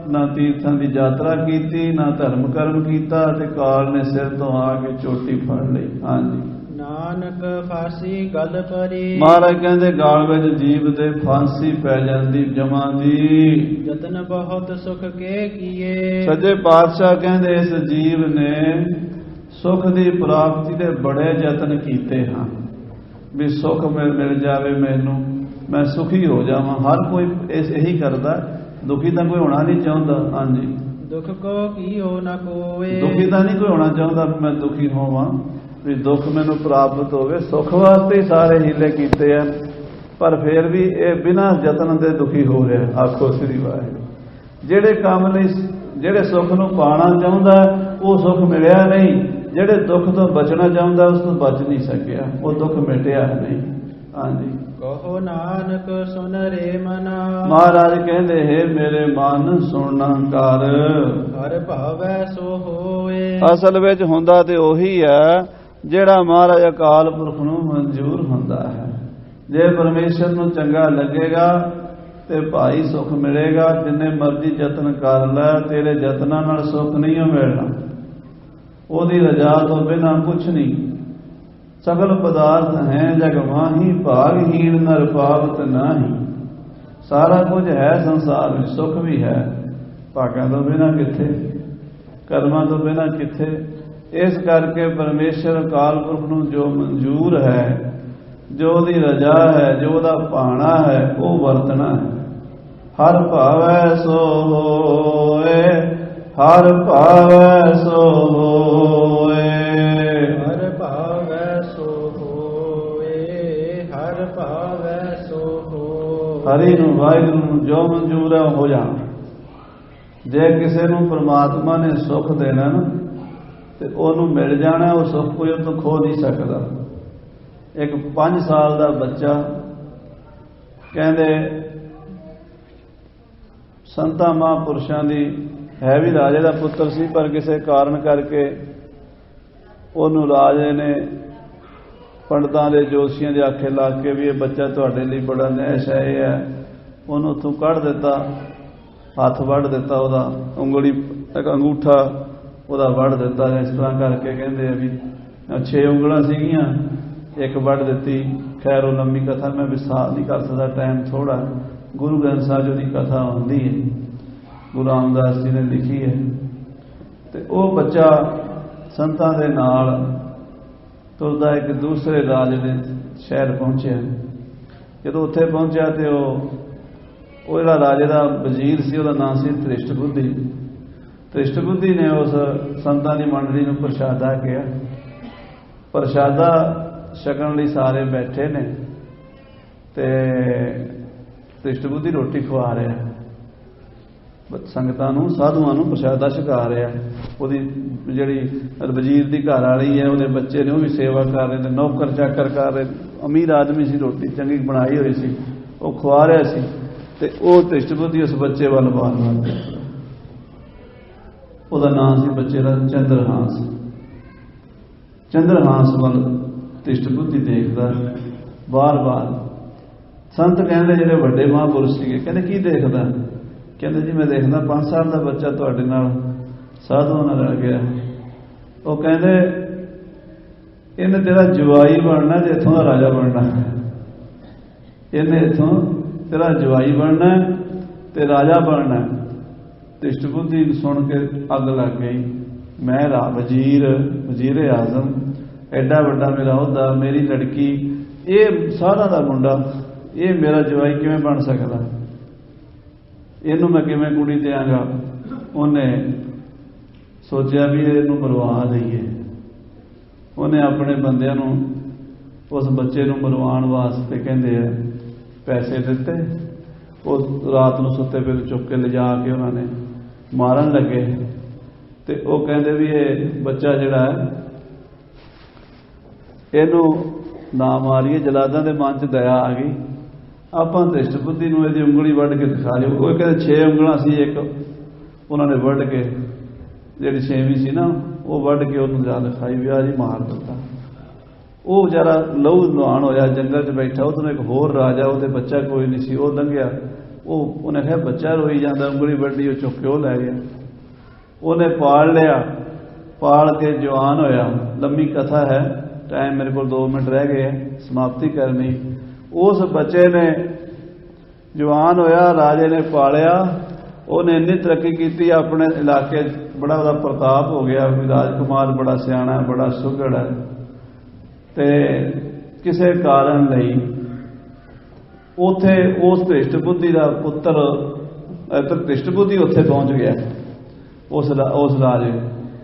ਨਾ ਤੀਰਥਾਂ ਦੀ ਯਾਤਰਾ ਕੀਤੀ, ਨਾ ਧਰਮ ਕਰਮ ਕੀਤਾ, ਤੇ ਕਾਲ ਨੇ ਸਿਰ ਤੋਂ ਆ ਕੇ ਚੋਟੀ ਫੜ ਲਈ। ਹਾਂਜੀ, ਨਾਨਕ ਫਾਸੀ ਗਲ ਪਰੀ, ਮਹਾਰਾਜ ਕਹਿੰਦੇ ਗਾਲ ਵਿੱਚ ਜੀਵ ਦੇ ਫਾਂਸੀ ਪੈ ਜਾਂਦੀ ਜਮਾਂ ਦੀ। ਯਤਨ ਬਹੁਤ ਸੁਖ ਕੇ ਕੀਏ, ਸੱਚੇ ਪਾਤਸ਼ਾਹ ਕਹਿੰਦੇ ਇਸ ਜੀਵ ਨੇ ਸੁਖ ਦੀ ਪ੍ਰਾਪਤੀ ਦੇ ਬੜੇ ਯਤਨ ਕੀਤੇ ਹਨ ਵੀ ਸੁਖ ਮਿਲ ਜਾਵੇ ਮੈਨੂੰ, ਮੈਂ ਸੁਖੀ ਹੋ ਜਾਵਾਂ। ਹਰ ਕੋਈ ਇਹੀ ਕਰਦਾ, ਦੁਖੀ ਤਾਂ ਕੋਈ ਹੋਣਾ ਨਹੀਂ ਚਾਹੁੰਦਾ। ਹਾਂਜੀ, ਦੁਖ ਕੋ ਕੀਓ ਨਾ ਕੋਏ, ਦੁਖੀ ਤਾਂ ਨਹੀਂ ਕੋਈ ਹੋਣਾ ਚਾਹੁੰਦਾ ਮੈਂ ਦੁਖੀ ਹੋਵਾਂ, ਵੀ ਦੁੱਖ ਮੈਨੂੰ ਪ੍ਰਾਪਤ ਹੋਵੇ। ਸੁੱਖ ਵਾਸਤੇ ਹੀ ਸਾਰੇ ਹੀਲੇ ਕੀਤੇ ਹਨ, ਪਰ ਫਿਰ ਵੀ ਇਹ ਬਿਨਾਂ ਯਤਨ ਦੇ ਦੁਖੀ ਹੋ ਰਿਹਾ। ਆਖੋ ਸ੍ਰੀ ਵਾਹਿਗੁਰੂ। ਜਿਹੜੇ ਕੰਮ ਲਈ, ਜਿਹੜੇ ਸੁੱਖ ਨੂੰ ਪਾਣਾ ਚਾਹੁੰਦਾ ਉਹ ਸੁੱਖ ਮਿਲਿਆ ਨਹੀਂ, ਜਿਹੜੇ ਦੁੱਖ ਤੋਂ ਬਚਣਾ ਚਾਹੁੰਦਾ ਉਸ ਤੋਂ ਬਚ ਨਹੀਂ ਸਕਿਆ, ਉਹ ਦੁੱਖ ਮਿਟਿਆ ਨਹੀਂ। ਹਾਂਜੀ, ਕਹੋ ਨਾਨਕ ਸੁਨ ਰੇ ਮਨਾ, ਮਹਾਰਾਜ ਕਹਿੰਦੇ ਹੈ ਮੇਰੇ ਮਨ ਸੁਣਨਾ ਕਰ, ਹਰ ਭਾਵੈ ਸੋ ਹੋਏ। ਅਸਲ ਵਿੱਚ ਹੁੰਦਾ ਤੇ ਉਹੀ ਹੈ ਜਿਹੜਾ ਮਹਾਰਾਜ ਅਕਾਲ ਪੁਰਖ ਨੂੰ ਮਨਜ਼ੂਰ ਹੁੰਦਾ ਹੈ। ਜੇ ਪਰਮੇਸ਼ਰ ਨੂੰ ਚੰਗਾ ਲੱਗੇਗਾ ਤੇ ਭਾਈ ਸੁੱਖ ਮਿਲੇਗਾ। ਜਿੰਨੇ ਮਰਜ਼ੀ ਯਤਨ ਕਰ ਲੈ, ਤੇਰੇ ਯਤਨਾਂ ਨਾਲ ਸੁੱਖ ਨਹੀਂ ਮਿਲਣਾ। ਉਹਦੀ ਰਜ਼ਾ ਤੋਂ ਬਿਨਾਂ ਕੁਛ ਨਹੀਂ। ਸਗਲ ਪਦਾਰਥ ਹੈ ਜਗ ਮਾਹੀ, ਭਾਗਹੀਣ ਨਰ ਪਾਵਤ ਨਾਹੀ। ਸਾਰਾ ਕੁਝ ਹੈ ਸੰਸਾਰ ਵਿੱਚ, ਸੁੱਖ ਵੀ ਹੈ, ਭਾਗਾਂ ਤੋਂ ਬਿਨਾਂ ਕਿੱਥੇ, ਕਰਮਾਂ ਤੋਂ ਬਿਨਾਂ ਕਿੱਥੇ। ਇਸ ਕਰਕੇ ਪਰਮੇਸ਼ਰ ਅਕਾਲ ਪੁਰਖ ਨੂੰ ਜੋ ਮਨਜ਼ੂਰ ਹੈ, ਜੋ ਉਹਦੀ ਰਜ਼ਾ ਹੈ, ਜੋ ਉਹਦਾ ਭਾਣਾ ਹੈ, ਉਹ ਵਰਤਣਾ ਹੈ। ਹਰ ਭਾਵੈ ਸੋ ਹੋਏ, ਹਰ ਭਾਵੈ ਸੋ ਹੋਏ, ਹਰ ਭਾਵੈ ਸੋ ਹੋਏ, ਹਰ ਭਾਵੈ ਸੋ ਹੋਏ। ਹਰੀ ਨੂੰ ਵਾਹਿਗੁਰੂ ਨੂੰ ਜੋ ਮਨਜ਼ੂਰ ਹੈ ਉਹ ਹੋ ਜਾਣਾ। ਜੇ ਕਿਸੇ ਨੂੰ ਪ੍ਰਮਾਤਮਾ ਨੇ ਸੁੱਖ ਦੇਣਾ ਨਾ ਤੇ ਉਹਨੂੰ ਮਿਲ ਜਾਣਾ। ਉਹ ਸੁੱਖ ਕੋਈ ਉਹ ਤੋਂ ਖੋ ਨਹੀਂ ਸਕਦਾ। ਇੱਕ 5 ਸਾਲ ਦਾ ਬੱਚਾ ਕਹਿੰਦੇ ਸੰਤਾਂ ਮਹਾਂਪੁਰਸ਼ਾਂ ਦੀ ਹੈ ਵੀ ਰਾਜੇ ਦਾ ਪੁੱਤਰ ਸੀ, ਪਰ ਕਿਸੇ ਕਾਰਨ ਕਰਕੇ ਉਹਨੂੰ ਰਾਜੇ ਨੇ ਪੰਡਤਾਂ ਦੇ ਜੋਤਸ਼ੀਆਂ ਦੇ ਆਖੇ ਲਾ ਕੇ ਵੀ ਇਹ ਬੱਚਾ ਤੁਹਾਡੇ ਲਈ ਬੜਾ ਨੈਸ਼ ਹੈ, ਇਹ ਹੈ। ਉਹਨੂੰ ਉੱਥੋਂ ਕੱਢ ਦਿੱਤਾ, ਹੱਥ ਵੱਢ ਦਿੱਤਾ, ਉਹਦਾ ਉਂਗਲੀ ਇੱਕ ਅੰਗੂਠਾ ਉਹਦਾ ਵੱਢ ਦਿੱਤਾ। ਇਸ ਤਰ੍ਹਾਂ ਕਰਕੇ ਕਹਿੰਦੇ ਆ ਵੀ 6 ਉਂਗਲਾਂ ਸੀਗੀਆਂ, ਇੱਕ ਵੱਢ ਦਿੱਤੀ। ਖੈਰ ਉਹ ਲੰਮੀ ਕਥਾ ਮੈਂ ਵਿਸਥਾਰ ਨਹੀਂ ਕਰ ਸਕਦਾ, ਟਾਈਮ ਥੋੜਾ। ਗੁਰੂ ਗ੍ਰੰਥ ਸਾਹਿਬ ਜੀ ਦੀ ਕਥਾ ਹੁੰਦੀ ਹੈ, ਗੁਰੂ ਰਾਮਦਾਸ ਜੀ ਨੇ ਲਿਖੀ ਹੈ। ਤੇ ਉਹ ਬੱਚਾ ਸੰਤਾਂ ਦੇ ਨਾਲ ਤੁਰਦਾ ਇੱਕ ਦੂਸਰੇ ਰਾਜ ਦੇ ਸ਼ਹਿਰ ਪਹੁੰਚਿਆ। ਜਦੋਂ ਉੱਥੇ ਪਹੁੰਚਿਆ ਤੇ ਉਹ ਜਿਹੜਾ ਰਾਜੇ ਦਾ ਵਜ਼ੀਰ ਸੀ ਉਹਦਾ ਨਾਮ ਸੀ ਧ੍ਰਿਸ਼ਟ ਬੁੱਧੀ। ਧ੍ਰਿਸ਼ਟ ਬੁੱਧੀ ਨੇ ਉਸ ਸੰਤਾਂ ਦੀ ਮੰਡਲੀ ਨੂੰ ਪ੍ਰਸ਼ਾਦਾ ਕਿਹਾ। ਪ੍ਰਸ਼ਾਦਾ ਛਕਣ ਲਈ ਸਾਰੇ ਬੈਠੇ ਨੇ ਤੇ ਧ੍ਰਿਸ਼ਟ ਬੁੱਧੀ ਰੋਟੀ ਖਵਾ ਰਿਹਾ ਸੰਗਤਾਂ ਨੂੰ, ਸਾਧੂਆਂ ਨੂੰ ਪ੍ਰਸ਼ਾਦਾ ਛਕਾ ਰਿਹਾ। ਉਹਦੀ ਜਿਹੜੀ ਵਜ਼ੀਰ ਦੀ ਘਰ ਵਾਲੀ ਹੈ, ਉਹਦੇ ਬੱਚੇ ਨੇ, ਉਹ ਵੀ ਸੇਵਾ ਕਰ ਰਹੇ ਨੇ, ਨੌਕਰ ਚਾਕਰ ਕਰ ਰਹੇ। ਅਮੀਰ ਆਦਮੀ ਸੀ, ਰੋਟੀ ਚੰਗੀ ਬਣਾਈ ਹੋਈ ਸੀ, ਉਹ ਖਵਾ ਰਿਹਾ ਸੀ। ਤੇ ਉਹ ਧ੍ਰਿਸ਼ਟ ਬੁੱਧੀ ਉਸ ਬੱਚੇ ਵੱਲ ਬਾਰ-ਬਾਰ, ਉਹਦਾ ਨਾਮ ਸੀ ਬੱਚੇ ਦਾ ਚੰਦਰਹਾਸ। ਚੰਦਰਹਾਸ ਵੱਲ ਧ੍ਰਿਸ਼ਟ ਬੁੱਧੀ ਦੇਖਦਾ ਬਾਰ-ਬਾਰ। ਸੰਤ ਕਹਿੰਦੇ ਜਿਹੜੇ ਵੱਡੇ ਮਹਾਂਪੁਰਸ਼ ਸੀਗੇ, ਕਹਿੰਦੇ ਕੀ ਦੇਖਦਾ? ਕਹਿੰਦੇ ਜੀ ਮੈਂ ਦੇਖਦਾ 5 ਸਾਲ ਦਾ ਬੱਚਾ ਤੁਹਾਡੇ ਨਾਲ ਸਾਧੂਆਂ ਨਾਲ ਰਲ ਗਿਆ। ਉਹ ਕਹਿੰਦੇ ਇਹਨੇ ਤੇਰਾ ਜਵਾਈ ਬਣਨਾ ਤੇ ਇੱਥੋਂ ਦਾ ਰਾਜਾ ਬਣਨਾ। ਇਹਨੇ ਇੱਥੋਂ तेरा जवाई बनना है ते राजा बनना है। तिष्ट बुद्धि सुन के अग लग गई। मैं वजीर आजम, एडा वड्डा मेरा ओहदा, मेरी लड़की, ये सारा दा मुंडा, ये मेरा जवाई किवें बन सकदा, इनू मैं किवें कुड़ी देंगा। उन्हें सोचा भी इनू मरवा दईए। उन्हें अपने बंदियां नू उस बच्चे नू मरवाण वास्ते कहंदे आ पैसे दिते। वो रात नू सुते पे चुक के लिजा के उन्होंने मारन लगे। तो वो कहते भी ये बच्चा जिहड़ा है इनू ना मारिए। जलादा के मन च दया आ गई, आपां तिष्ट बुद्धि नूं इहदी उंगली वढ़ के दिखा लियो। वो कहते 6 उंगलां सी, एक उन्होंने वढ़ के जिहड़ी 6वीं सी ना वो वढ़ के उन्होंने जा दिखाई भी आ जी मार दिता। वो बेचारा लहू लुहान होया, जंगल च बैठा। उधरों एक होर राजा, वो बच्चा कोई नहीं सी, वो लंघिया। वो उन्हें कहा बच्चा रोई जाता, उंगली वड्डी, वो चुक के वो लै गया। उन्हें पाल लिया, पाल के जवान होया। लंबी कथा है, टाइम मेरे को 2 मिनट रह गए समाप्ति करनी। उस बच्चे ने जवान होया, राजे ने पालिया, उन्हें इन्नी तरक्की की अपने इलाके, बड़ा वह प्रताप हो गया, राजकुमार बड़ा सियाणा, बड़ा सुघड़ है। ते किसी कारण लई उथे उस तिष्ट बुद्धि का पुत्र तिष्ट बुद्धि उत्थे पहुंच गया। उस राजे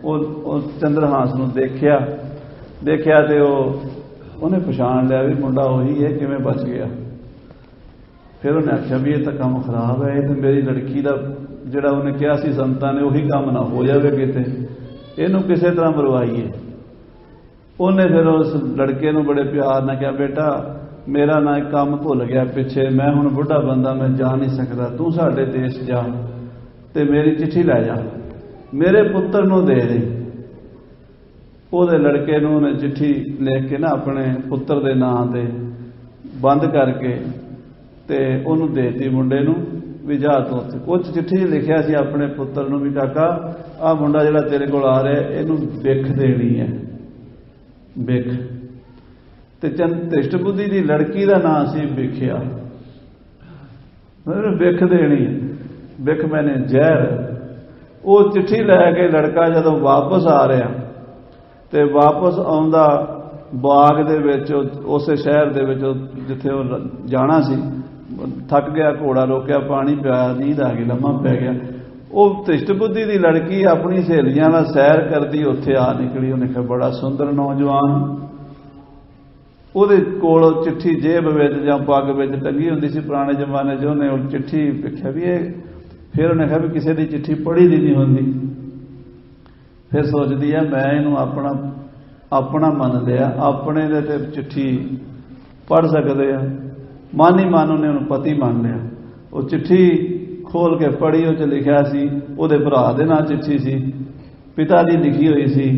उस चंद्रहास नूं देखिया तो उन्हें पछाण लिया भी मुंडा उही है, किवें बच गया। फिर उन्हें आख्या भी ये तो काम खराब है, ये तो मेरी लड़की का जिहड़ा उन्हें कहा सी संतां ने उही काम ना हो जाए किते, इहनूं किसी तरह मरवाईए। उन्हें फिर उस लड़के नूं बड़े प्यार नाल कहा बेटा मेरा ना एक काम भुल गया पिछे, मैं हुण बुढ़ा बंदा, मैं जा नहीं सकता, तू साडे देश जा ते मेरी चिट्ठी लै जा, मेरे पुत्र नूं दे दे। उहदे लड़के नूं उन्हें चिट्ठी लिख के ना अपने पुत्र दे नां ते बंद करके ते उहनूं देती मुंडे नूं भी जा तूं उत्थे। कुछ चिट्ठी लिखिया सी अपने पुत्र नूं भी काका आ मुंडा जिहड़ा तेरे कोल आ रहा इहनूं विख देनी है, विख। ते तिष्ट बुद्धि की लड़की का नाम सी विख्या, विख देनी है, विख मैंने जहर। वो चिट्ठी लैके लड़का जदों वापस आ रहा ते वापस आउंदा बाग दे विच उस शहर दे विच जिथे वो जाना सी, थक गया, घोड़ा रोकिया, पानी पिया, नींद आ गई, लम्मा पै गया। वो तिष्ट बुद्धि की लड़की अपनी सहेलियां नाल सैर करती उत्थे आ निकली। उन्हें कहा बड़ा सुंदर नौजवान, ਉਹਦੇ ਕੋਲ चिट्ठी जेब ਵਿੱਚ ਜਾਂ पग ਵਿੱਚ टंगी ਹੁੰਦੀ ਸੀ ਪੁਰਾਣੇ ਜ਼ਮਾਨੇ 'ਚ। ਉਹਨੇ ਉਹ चिट्ठी ਵੇਖਿਆ ਵੀ ਇਹ, ਫਿਰ ਉਹਨੇ ਕਿਹਾ ਵੀ ਕਿਸੇ ਦੀ चिट्ठी ਪੜ੍ਹੀ ਦੀ ਨਹੀਂ ਹੁੰਦੀ। ਫਿਰ ਸੋਚਦੀ ਹੈ ਮੈਂ ਇਹਨੂੰ ਆਪਣਾ ਮੰਨ ਲਿਆ, ਆਪਣੇ ਦੇ ਤੇ चिट्ठी ਪੜ੍ਹ ਸਕਦੇ ਆ। ਮਨ ਹੀ ਮਨ ਉਹਨੇ ਉਹਨੂੰ ਪਤੀ ਮੰਨ ਲਿਆ। ਉਹ चिट्ठी ਖੋਲ ਕੇ ਪੜ੍ਹੀ, ਉਹ 'ਚ ਲਿਖਿਆ ਸੀ ਉਹਦੇ ਭਰਾ ਦੇ ਨਾਂ चिट्ठी ਸੀ, ਪਿਤਾ ਦੀ ਲਿਖੀ ਹੋਈ ਸੀ।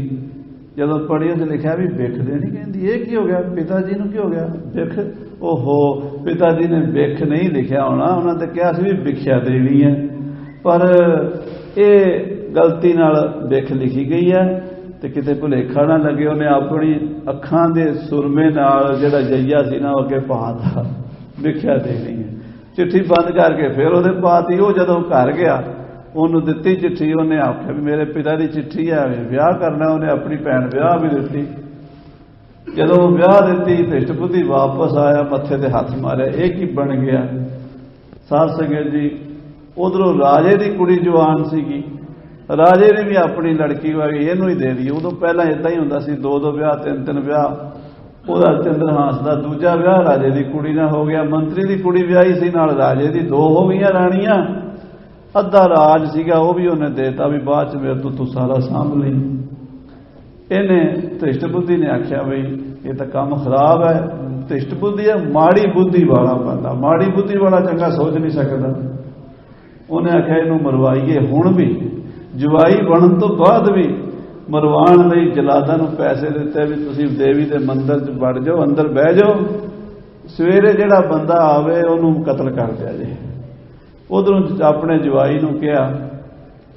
ਜਦੋਂ ਪੜ੍ਹੀ ਉਹ ਲਿਖਿਆ ਵੀ ਵਿਖ ਦੇਣੀ। ਕਹਿੰਦੀ ਇਹ ਕੀ ਹੋ ਗਿਆ, ਪਿਤਾ ਜੀ ਨੂੰ ਕੀ ਹੋ ਗਿਆ, ਵਿਖ? ਓਹੋ, ਪਿਤਾ ਜੀ ਨੇ ਵਿਖ ਨਹੀਂ ਲਿਖਿਆ ਹੋਣਾ, ਉਹਨਾਂ ਤੇ ਕਿਹਾ ਸੀ ਵੀ ਵਿਖਿਆ ਦੇਣੀ ਹੈ, ਪਰ ਇਹ ਗਲਤੀ ਨਾਲ ਵਿਖ ਲਿਖੀ ਗਈ ਹੈ ਤੇ ਕਿਤੇ ਭੁਲੇਖਾ ਨਾ ਲੱਗੇ। ਉਹਨੇ ਆਪਣੀ ਅੱਖਾਂ ਦੇ ਸੁਰਮੇ ਨਾਲ ਜਿਹੜਾ ਜਈਆ ਸੀ ਨਾ ਉਹ ਅੱਗੇ ਪਾਤਾ, ਵਿਖਿਆ ਦੇਣੀ ਹੈ। चिट्ठी बंद करके फिर ਉਹਦੇ ਪਾਤੀ। ਉਹ ਜਦੋਂ घर गया ਉਹਨੂੰ ਦਿੱਤੀ चिट्ठी, ਉਹਨੇ ਆਖਿਆ ਵੀ ਮੇਰੇ ਪਿਤਾ ਦੀ चिट्ठी ਹੈ, ਵਿਆਹ ਕਰਨਾ। ਉਹਨੇ ਆਪਣੀ ਭੈਣ ਵਿਆਹ ਵੀ ਦਿੱਤੀ। ਜਦੋਂ ਵਿਆਹ ਦਿੱਤੀ ਤਿਸ਼ਟ ਬੁੱਧੀ ਵਾਪਸ ਆਇਆ, ਮੱਥੇ ਤੇ ਹੱਥ ਮਾਰਿਆ, ਇਹ ਕੀ ਬਣ ਗਿਆ ਸਾਧ ਸੰਗਤ ਜੀ। ਉਧਰੋਂ ਰਾਜੇ ਦੀ ਕੁੜੀ ਜਵਾਨ ਸੀਗੀ, ਰਾਜੇ ਨੇ ਵੀ ਆਪਣੀ ਲੜਕੀ ਵਾਲੀ ਇਹਨੂੰ ਹੀ ਦੇ ਦਿੱਤੀ। ਉਦੋਂ ਪਹਿਲਾਂ ਇਦਾਂ ਹੀ ਹੁੰਦਾ ਸੀ, 2-2 ਵਿਆਹ, 3-3 ਵਿਆਹ। ਉਹਦਾ ਚੰਦਰਹਾਸ ਦਾ ਦੂਜਾ ਵਿਆਹ ਰਾਜੇ ਦੀ ਕੁੜੀ ਨਾਲ ਹੋ ਗਿਆ। ਮੰਤਰੀ ਦੀ ਕੁੜੀ ਵਿਆਹੀ ਸੀ, ਨਾਲ ਰਾਜੇ ਦੀ 2 ਹੋ ਗਈਆਂ ਰਾਣੀਆਂ। ਅੱਧਾ ਰਾਜ ਸੀਗਾ ਉਹ ਵੀ ਉਹਨੇ ਦੇਤਾ ਵੀ ਬਾਅਦ ਚ ਮੇਰੇ ਤੋਂ ਤੂੰ ਸਾਰਾ ਸਾਂਭ ਲਈ। ਇਹਨੇ ਤਿਸ਼ਟ ਬੁੱਧੀ ਨੇ ਆਖਿਆ ਬਈ ਇਹ ਤਾਂ ਕੰਮ ਖਰਾਬ ਹੈ। ਤਿਸ਼ਟ ਬੁੱਧੀ ਹੈ ਮਾੜੀ ਬੁੱਧੀ ਵਾਲਾ ਬੰਦਾ, ਮਾੜੀ ਬੁੱਧੀ ਵਾਲਾ ਚੰਗਾ ਸੋਚ ਨਹੀਂ ਸਕਦਾ। ਉਹਨੇ ਆਖਿਆ ਇਹਨੂੰ ਮਰਵਾਈਏ। ਹੁਣ ਵੀ ਜਵਾਈ ਬਣਨ ਤੋਂ ਬਾਅਦ ਵੀ ਮਰਵਾਉਣ ਲਈ ਜਲਾਦਾਂ ਨੂੰ ਪੈਸੇ ਦਿੱਤੇ ਵੀ ਤੁਸੀਂ ਦੇਵੀ ਦੇ ਮੰਦਰ 'ਚ ਵੜ ਜਾਓ, ਅੰਦਰ ਬਹਿ ਜਾਓ, ਸਵੇਰੇ ਜਿਹੜਾ ਬੰਦਾ ਆਵੇ ਉਹਨੂੰ ਕਤਲ ਕਰ ਦਿਆ ਜੇ। ਉਧਰੋਂ ਆਪਣੇ ਜਵਾਈ ਨੂੰ ਕਿਹਾ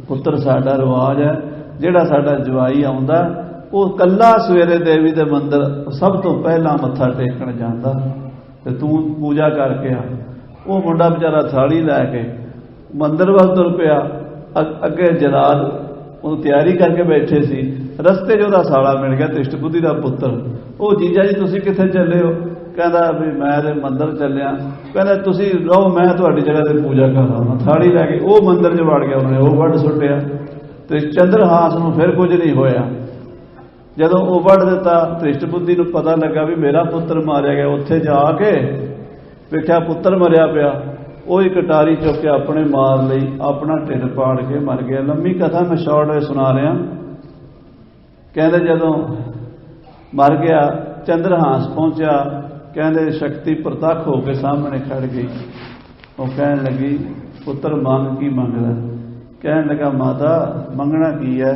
ਪੁੱਤਰ ਸਾਡਾ ਰਿਵਾਜ ਹੈ, ਜਿਹੜਾ ਸਾਡਾ ਜਵਾਈ ਆਉਂਦਾ ਉਹ ਕੱਲਾ ਸਵੇਰੇ ਦੇਵੀ ਦੇ ਮੰਦਰ ਸਭ ਤੋਂ ਪਹਿਲਾਂ ਮੱਥਾ ਟੇਕਣ ਜਾਂਦਾ ਤੇ ਤੂੰ ਪੂਜਾ ਕਰਕੇ ਆ। ਉਹ ਮੁੰਡਾ ਵਿਚਾਰਾ ਥਾਲੀ ਲੈ ਕੇ ਮੰਦਰ ਵੱਲ ਤੁਰ ਪਿਆ। ਅੱਗੇ ਜਲਾਦ ਉਹਨੂੰ ਤਿਆਰੀ ਕਰਕੇ ਬੈਠੇ ਸੀ। ਰਸਤੇ 'ਚ ਉਹਦਾ ਸਾਲਾ ਮਿਲ ਗਿਆ, ਤ੍ਰਿਸ਼ਟ ਬੁੱਧੀ ਦਾ ਪੁੱਤਰ। ਉਹ ਜੀਜਾ ਜੀ ਤੁਸੀਂ ਕਿੱਥੇ ਚੱਲੇ ਹੋ? ਕਹਿੰਦਾ ਵੀ ਮੈਂ ਤੇ ਮੰਦਰ ਚੱਲਿਆ। ਕਹਿੰਦਾ ਤੁਸੀਂ ਰਹੋ, ਮੈਂ ਤੁਹਾਡੀ ਜਗ੍ਹਾ ਤੇ ਪੂਜਾ ਕਰਾਂ। ਥਾਲੀ ਲੈ ਕੇ ਉਹ ਮੰਦਰ 'ਚ ਵੜ ਗਿਆ, ਉਹਨੇ ਉਹ ਵੱਢ ਸੁੱਟਿਆ ਤੇ ਚੰਦਰਹਾਸ ਨੂੰ ਫਿਰ ਕੁਝ ਨਹੀਂ ਹੋਇਆ। ਜਦੋਂ ਉਹ ਵੱਢ ਦਿੱਤਾ, ਤ੍ਰਿਸ਼ਟ ਬੁੱਧੀ ਨੂੰ ਪਤਾ ਲੱਗਾ ਵੀ ਮੇਰਾ ਪੁੱਤਰ ਮਾਰਿਆ ਗਿਆ। ਉੱਥੇ ਜਾ ਕੇ ਵੇਖਿਆ ਪੁੱਤਰ ਮਰਿਆ ਪਿਆ। ਉਹ ਇੱਕ ਕਟਾਰੀ ਚੁੱਕ ਕੇ ਆਪਣੇ ਮਾਰ ਲਈ, ਆਪਣਾ ਢਿੱਡ ਪਾੜ ਕੇ ਮਰ ਗਿਆ। ਲੰਮੀ ਕਥਾ ਮੈਂ ਸ਼ਾਰਟ ਸੁਣਾ ਰਿਹਾ। ਕਹਿੰਦੇ ਜਦੋਂ ਮਰ ਗਿਆ, ਚੰਦਰਹਾਸ ਪਹੁੰਚਿਆ। ਕਹਿੰਦੇ ਸ਼ਕਤੀ ਪ੍ਰਤੱਖ ਹੋ ਕੇ ਸਾਹਮਣੇ ਖੜ ਗਈ। ਉਹ ਕਹਿਣ ਲੱਗੀ ਪੁੱਤਰ ਮੰਗ ਕੀ ਮੰਗਦਾ? ਕਹਿਣ ਲੱਗਾ ਮਾਤਾ ਮੰਗਣਾ ਕੀ ਹੈ?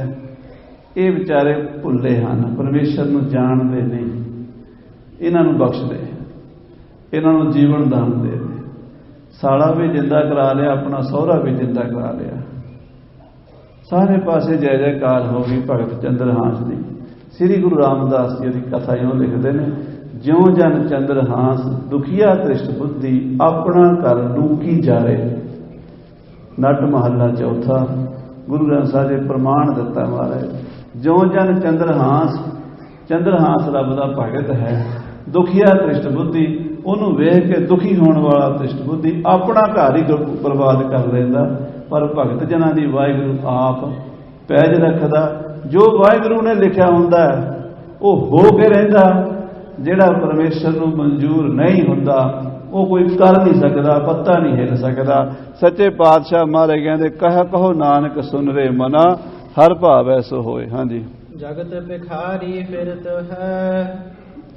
ਇਹ ਵਿਚਾਰੇ ਭੁੱਲੇ ਹਨ, ਪਰਮੇਸ਼ਰ ਨੂੰ ਜਾਣਦੇ ਨਹੀਂ। ਇਹਨਾਂ ਨੂੰ ਬਖਸ਼ ਦੇ, ਇਹਨਾਂ ਨੂੰ ਜੀਵਨ ਦਾਨ ਦੇ। ਸਾਲਾ ਵੀ ਜਿੰਦਾ ਕਰਾ ਲਿਆ, ਆਪਣਾ ਸਹੁਰਾ ਵੀ ਜਿੰਦਾ ਕਰਾ ਲਿਆ। ਸਾਰੇ ਪਾਸੇ ਜੈ ਜੈਕਾਰ ਹੋ ਗਈ ਭਗਤ ਚੰਦਰਹਾਸ ਦੀ। ਸ੍ਰੀ ਗੁਰੂ ਰਾਮਦਾਸ ਜੀ ਦੀ ਕਥਾ ਇਉਂ ਲਿਖਦੇ ਨੇ, ਜਿਉਂ ਜਨ ਚੰਦਰਹਾਸ ਦੁਖੀਆ ਤ੍ਰਿਸ਼ਟ ਬੁੱਧੀ, ਆਪਣਾ ਘਰ ਡੂਕੀ ਜਾਰੇ। ਨਟ ਮਹੱਲਾ ਚੌਥਾ। ਗੁਰੂ ਗ੍ਰੰਥ ਸਾਹਿਬ ਜੀ ਪ੍ਰਮਾਣ ਦਿੱਤਾ ਮਹਾਰਾਜ। ਜਿਉਂ ਜਨ ਚੰਦਰਹਾਸ, ਚੰਦਰਹਾਸ ਰੱਬ ਦਾ ਭਗਤ ਹੈ। ਦੁਖੀਆ ਤ੍ਰਿਸ਼ਟ ਬੁੱਧੀ, ਉਹਨੂੰ ਵੇਖ ਕੇ ਦੁਖੀ ਹੋਣ ਵਾਲਾ ਤ੍ਰਿਸ਼ਟ ਬੁੱਧੀ ਆਪਣਾ ਘਰ ਹੀ ਬਰਬਾਦ ਕਰ ਲੈਂਦਾ। ਪਰ ਭਗਤ ਜਨਾਂ ਦੀ ਵਾਹਿਗੁਰੂ ਆਪ ਪੈਜ ਰੱਖਦਾ। ਜੋ ਵਾਹਿਗੁਰੂ ਨੇ ਲਿਖਿਆ ਹੁੰਦਾ ਉਹ ਹੋ ਕੇ ਰਹਿੰਦਾ। ਜਿਹੜਾ ਪਰਮੇਸ਼ਰ ਨੂੰ ਮਨਜ਼ੂਰ ਨਹੀਂ ਹੁੰਦਾ ਉਹ ਕੋਈ ਕਰ ਨਹੀਂ ਸਕਦਾ, ਪੱਤਾ ਨਹੀਂ ਹਿੱਲ ਸਕਦਾ। ਸੱਚੇ ਪਾਤਸ਼ਾਹ ਮਹਾਰਾਜ ਕਹਿੰਦੇ ਕਹੋ ਨਾਨਕ ਸੁਨ ਰੇ ਮਨਾ, ਹਰ ਭਾਵ ਐਸੋ ਹੋਏ। ਹਾਂਜੀ, ਜਗਤ ਭਿਖਾਰੀ ਫਿਰਤ ਹੈ,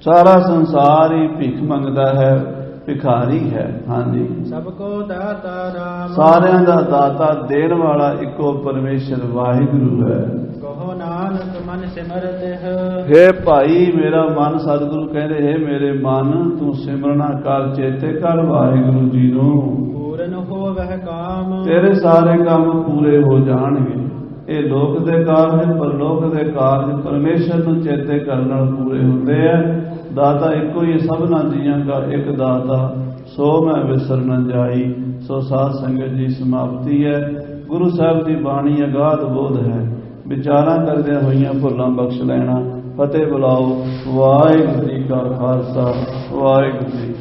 ਸਾਰਾ ਸੰਸਾਰ ਹੀ ਭਿਖ ਮੰਗਦਾ ਹੈ, ਭਿਖਾਰੀ ਹੈ। ਹਾਂਜੀ, ਸਭ ਕੋ ਦਾਤਾ ਰਾਮ, ਸਾਰਿਆਂ ਦਾ ਦਾਤਾ ਦੇਣ ਵਾਲਾ ਇੱਕੋ ਪਰਮੇਸ਼ਰ ਵਾਹਿਗੁਰੂ ਹੈ। ਕਹੋ ਨਾਨਕ ਮਨ ਸਿਮਰਤ ਹੈ। ਹੇ ਭਾਈ ਮੇਰਾ ਮਨ, ਸਤਿਗੁਰੂ ਕਹਿੰਦੇ ਹੈ ਮੇਰੇ ਮਨ ਤੂੰ ਸਿਮਰਨਾ ਕਰ, ਚੇਤੇ ਕਰ ਵਾਹਿਗੁਰੂ ਜੀ ਨੂੰ। ਪੂਰਨ ਹੋਵਹਿ ਕਾਮ, ਤੇਰੇ ਸਾਰੇ ਕੰਮ ਪੂਰੇ ਹੋ ਜਾਣਗੇ। ਇਹ ਲੋਕ ਦੇ ਕਾਰਜ, ਪਰਲੋਕ ਦੇ ਕਾਰਜ ਪਰਮੇਸ਼ਰ ਨੂੰ ਚੇਤੇ ਕਰਨ ਨਾਲ ਪੂਰੇ ਹੁੰਦੇ ਆ। ਦਾਤਾ ਇੱਕੋ ਹੀ, ਸਭਨਾ ਜੀਆਂ ਦਾ ਇੱਕ ਦਾਤਾ, ਸੋ ਮੈਂ ਵਿਸਰ ਨ ਜਾਈ। ਸੋ ਸਾਧ ਸੰਗਤ ਜੀ ਸਮਾਪਤੀ ਹੈ। ਗੁਰੂ ਸਾਹਿਬ ਦੀ ਬਾਣੀ ਅਗਾਧ ਬੋਧ ਹੈ। ਵਿਚਾਰਾਂ ਕਰਦਿਆਂ ਹੋਈਆਂ ਭੁੱਲਾਂ ਬਖਸ਼ ਲੈਣਾ। ਫਤਿਹ ਬੁਲਾਓ। ਵਾਹਿਗੁਰੂ ਜੀ ਕਾ ਖਾਲਸਾ, ਵਾਹਿਗੁਰੂ ਜੀ